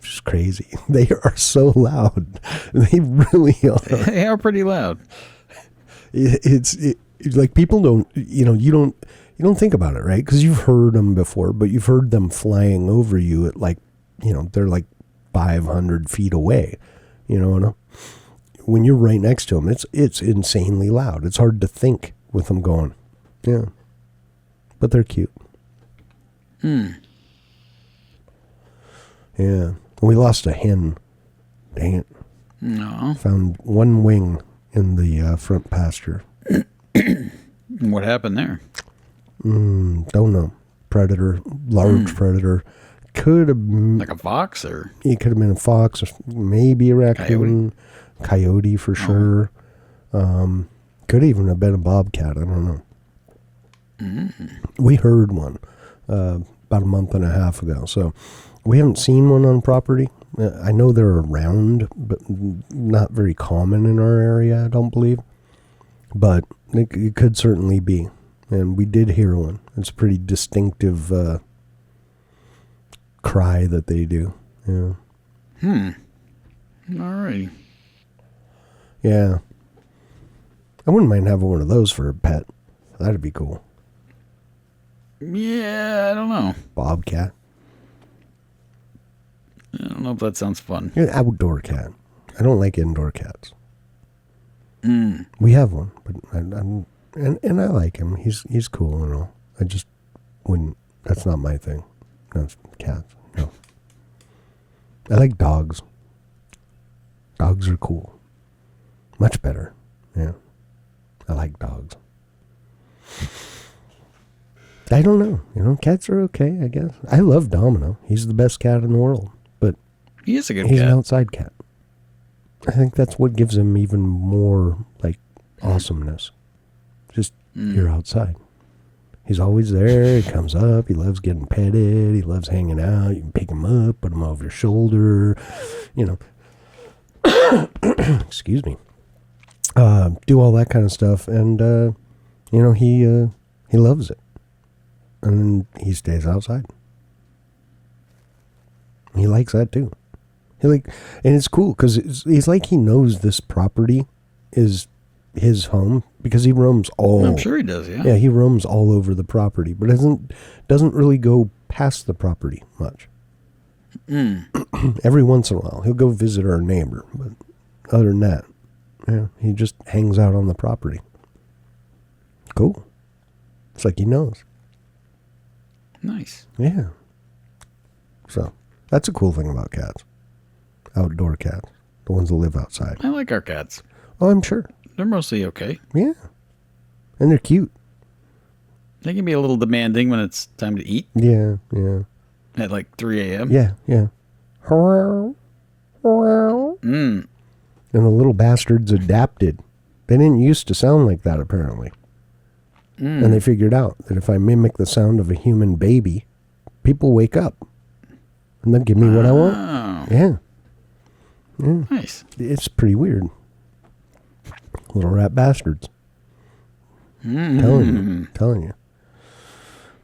Just crazy. They are so loud. They really are. They are pretty loud. It's like people don't, you don't think about it, right? Because you've heard them before, but you've heard them flying over you at like, they're like 500 feet away. When you're right next to them, it's insanely loud. It's hard to think with them going. Yeah. But they're cute. Yeah. We lost a hen. Dang it. No. Found one wing in the front pasture. What happened there? Don't know. Predator. Large predator. Could have been... Like a fox, or? It could have been a fox, or maybe a raccoon. Coyote for sure. Could even have been a bobcat. I don't know. We heard one about a month and a half ago, so... We haven't seen one on property. I know they're around, but not very common in our area, I don't believe. But it could certainly be. And we did hear one. It's a pretty distinctive cry that they do. Yeah. All right. Yeah. I wouldn't mind having one of those for a pet. That'd be cool. Yeah, I don't know. Bobcat. I don't know if that sounds fun. You're an outdoor cat. I don't like indoor cats. We have one, but and I like him. He's cool and all. I just wouldn't. That's not my thing. No, cats. No. I like dogs. Dogs are cool. Much better. Yeah. I like dogs. I don't know. Cats are okay, I guess. I love Domino. He's the best cat in the world. He is a good He's cat. an outside cat. I think that's what gives him even more, like, awesomeness. Just, you're outside. He's always there. He comes up. He loves getting petted. He loves hanging out. You can pick him up, put him over your shoulder, you know. Excuse me. Do all that kind of stuff. And, you know, he loves it. And he stays outside. He likes that too. And it's cool because he's like he knows this property is his home because he roams all. I'm sure he does. Yeah. Yeah, he roams all over the property, but doesn't really go past the property much. Every once in a while, he'll go visit our neighbor, but other than that, yeah, he just hangs out on the property. Cool. It's like he knows. Nice. Yeah. So that's a cool thing about cats. Outdoor cats, the ones that live outside. I like our cats. Oh, I'm sure. They're mostly okay. Yeah. And they're cute. They can be a little demanding when it's time to eat. Yeah, yeah. At like 3 a.m. Yeah, yeah. And the little bastards adapted. They didn't used to sound like that, apparently. And they figured out that if I mimic the sound of a human baby, people wake up. And then give me what I want. Yeah. Yeah. Nice. It's pretty weird. Little rat bastards. Telling you.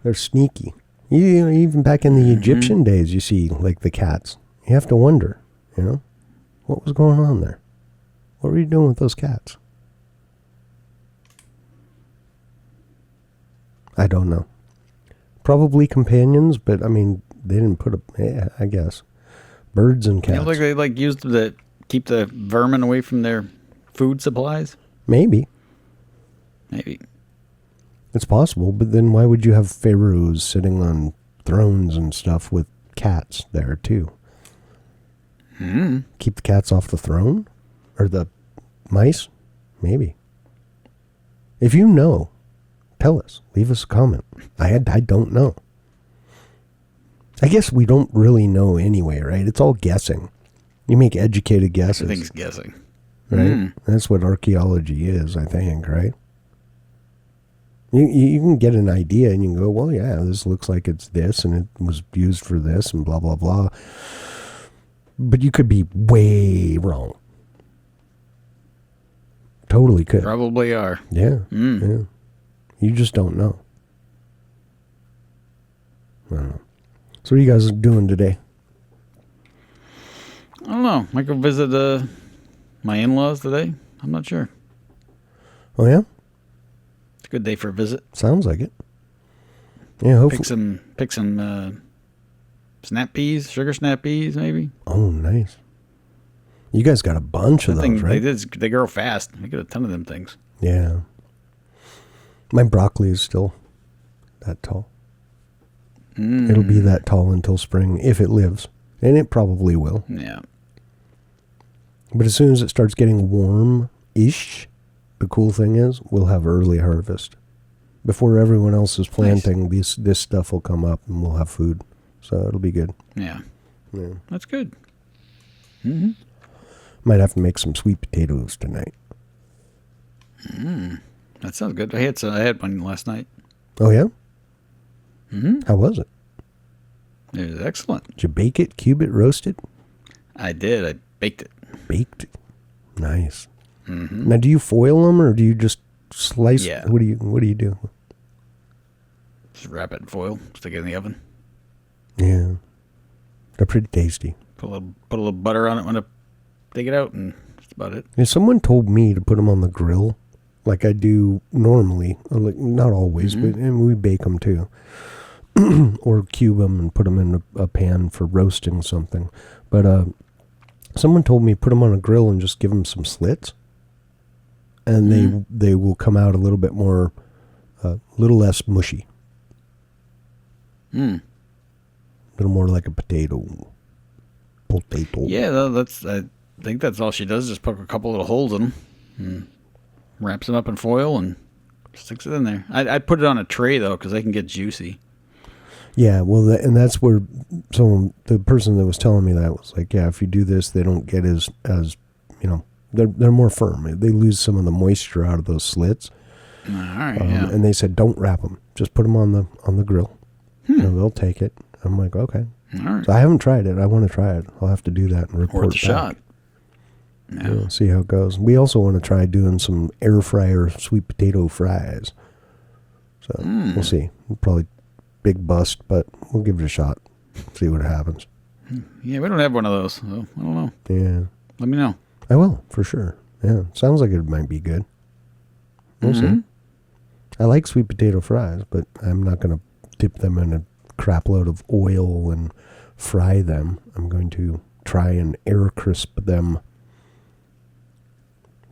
They're sneaky. You know, even back in the Egyptian days, you see, like, the cats. You have to wonder, you know, what was going on there? What were you doing with those cats? I don't know. Probably companions, but, I mean, they didn't put I guess. Birds and cats. You know, like they like used to keep the vermin away from their food supplies? Maybe. Maybe. It's possible, but then why would you have pharaohs sitting on thrones and stuff with cats there too? Keep the cats off the throne? Or the mice? Maybe. If you know, tell us. Leave us a comment. I don't know. I guess we don't really know anyway, right? It's all guessing. You make educated guesses. Everything's guessing. Right? That's what archaeology is, I think, right? You can get an idea and you can go, well, yeah, this looks like it's this and it was used for this and blah, blah, blah. But you could be way wrong. Totally could. Probably are. Yeah. Yeah. You just don't know. I don't know. So what are you guys doing today? I don't know. Might go visit my in-laws today. I'm not sure. Oh, yeah? It's a good day for a visit. Sounds like it. Yeah, hopefully. Pick some snap peas, sugar snap peas, maybe. Oh, nice. You guys got a bunch of those, right? They grow fast. I get a ton of them things. Yeah. My broccoli is still that tall. It'll be that tall until spring, if it lives. And it probably will. Yeah. But as soon as it starts getting warm-ish, the cool thing is, we'll have early harvest. Before everyone else is planting, this stuff will come up and we'll have food. So it'll be good. Yeah. Yeah. That's good. Might have to make some sweet potatoes tonight. That sounds good. I had one last night. Oh, yeah? How was it? It was excellent. Did you bake it, cube it, roast it? I did. I baked it. Baked it. Nice. Now, do you foil them or do you just slice? Yeah. What do you do? Just wrap it in foil. Stick it in the oven. Yeah. They're pretty tasty. Put a little butter on it when I take it out, and that's about it. Yeah, someone told me to put them on the grill like I do normally. Like, not always, but and we bake them too. Or cube them and put them in a pan for roasting something. But someone told me put them on a grill and just give them some slits. And they will come out a little bit more, a little less mushy. A little more like a potato. Yeah, I think that's all she does. Just poke a couple little holes in them. And wraps them up in foil and sticks it in there. I'd put it on a tray, though, because they can get juicy. Yeah, well, and that's where the person that was telling me that was like, yeah, if you do this, they don't get as they're more firm. They lose some of the moisture out of those slits. All right, yeah. And they said, don't wrap them. Just put them on the grill. They'll take it. I'm like, okay. All right. So I haven't tried it. I want to try it. I'll have to do that and report Worth a back. shot. Yeah. See how it goes. We also want to try doing some air fryer sweet potato fries. So we'll see. Probably big bust, but we'll give it a shot. See what happens. Yeah, we don't have one of those. So I don't know. Yeah. Let me know. I will, for sure. Yeah. Sounds like it might be good. We'll see. I like sweet potato fries, but I'm not going to dip them in a crap load of oil and fry them. I'm going to try and air crisp them.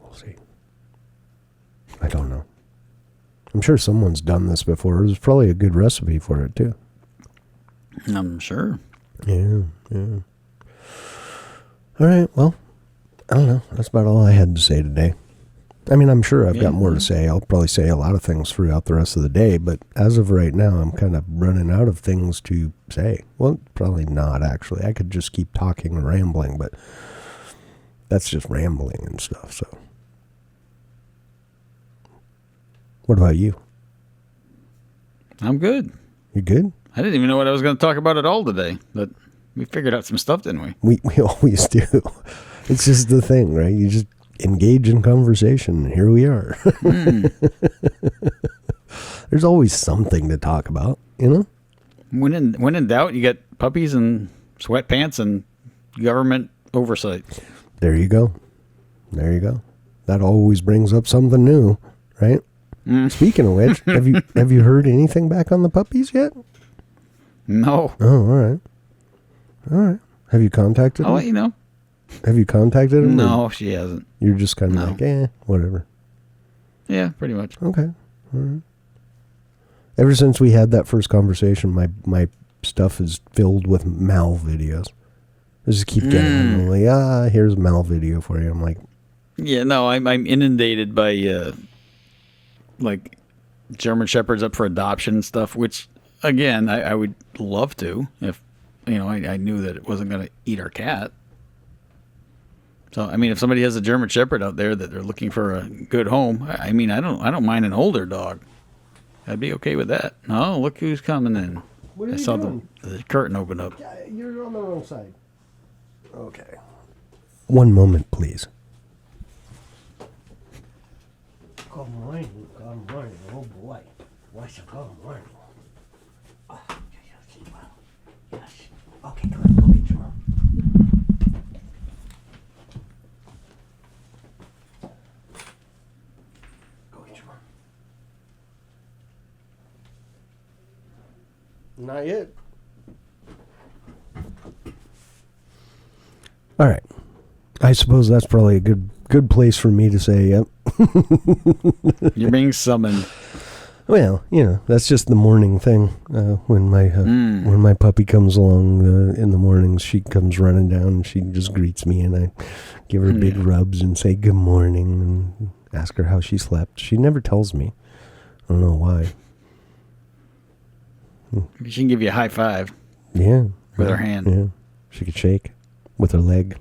We'll see. I don't know. I'm sure someone's done this before. There's probably a good recipe for it, too. I'm sure. Yeah. All right, well, I don't know. That's about all I had to say today. I mean, I'm sure I've got more to say. I'll probably say a lot of things throughout the rest of the day, but as of right now, I'm kind of running out of things to say. Well, probably not, actually. I could just keep talking and rambling, but that's just rambling and stuff, so. What about you? I'm good. You good? I didn't even know what I was going to talk about at all today, but we figured out some stuff, didn't we? We always do. It's just the thing, right? You just engage in conversation, and here we are. There's always something to talk about, you know? When in doubt, you get puppies and sweatpants and government oversight. There you go. That always brings up something new, right? Speaking of which, have you heard anything back on the puppies yet? No. Oh, all right. Have you contacted them? I'll let you know. Have you contacted them? No, she hasn't. You're just kind of like, whatever. Yeah, pretty much. Okay. All right. Ever since we had that first conversation, my stuff is filled with Mal videos. I just keep getting them. Like, here's a Mal video for you. I'm like, yeah, no, I'm inundated by like German Shepherds up for adoption and stuff, which again I would love to if I knew that it wasn't going to eat our cat. So I mean, if somebody has a German Shepherd out there that they're looking for a good home, I mean, I don't mind an older dog. I'd be okay with that. Oh, look who's coming in. What are I you saw doing? the curtain open up. You're on the wrong side. Okay. One moment, please. Good morning. Oh boy. What's a good morning? Oh, yes. Okay, come on. Go get your mom. Go get your mom. Not yet. All right. I suppose that's probably a good place for me to say, yep. You're being summoned. Well, that's just the morning thing. When my puppy comes along in the mornings, she comes running down and she just greets me, and I give her big rubs and say good morning and ask her how she slept. She never tells me. I don't know why. She can give you a high five. Yeah. With her hand. Yeah. She could shake with her leg.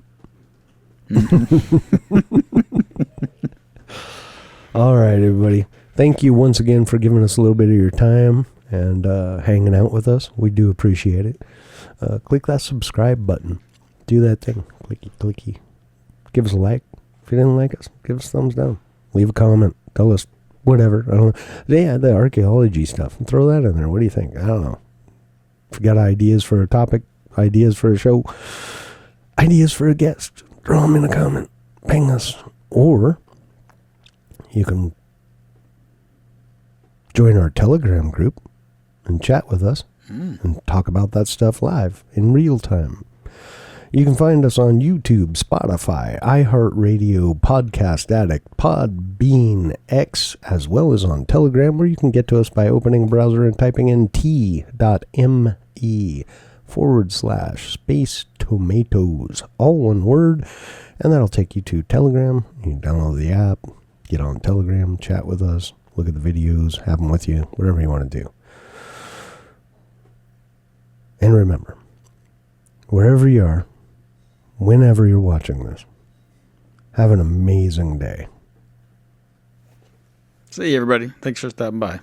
All right, everybody. Thank you once again for giving us a little bit of your time and hanging out with us. We do appreciate it. Click that subscribe button. Do that thing. Clicky, clicky. Give us a like. If you didn't like us, give us a thumbs down. Leave a comment. Tell us whatever. I don't know. They had the archaeology stuff. Throw that in there. What do you think? I don't know. If you got ideas for a topic, ideas for a show, ideas for a guest, throw them in a comment. Ping us. Or you can join our Telegram group and chat with us and talk about that stuff live in real time. You can find us on YouTube, Spotify, iHeartRadio, Podcast Addict, Podbean, X, as well as on Telegram, where you can get to us by opening a browser and typing in t.me/space tomatoes, all one word, and that'll take you to Telegram. You can download the app, get on Telegram, chat with us, look at the videos, have them with you, whatever you want to do. And remember, wherever you are, whenever you're watching this, Have an amazing day. See you, everybody. Thanks for stopping by.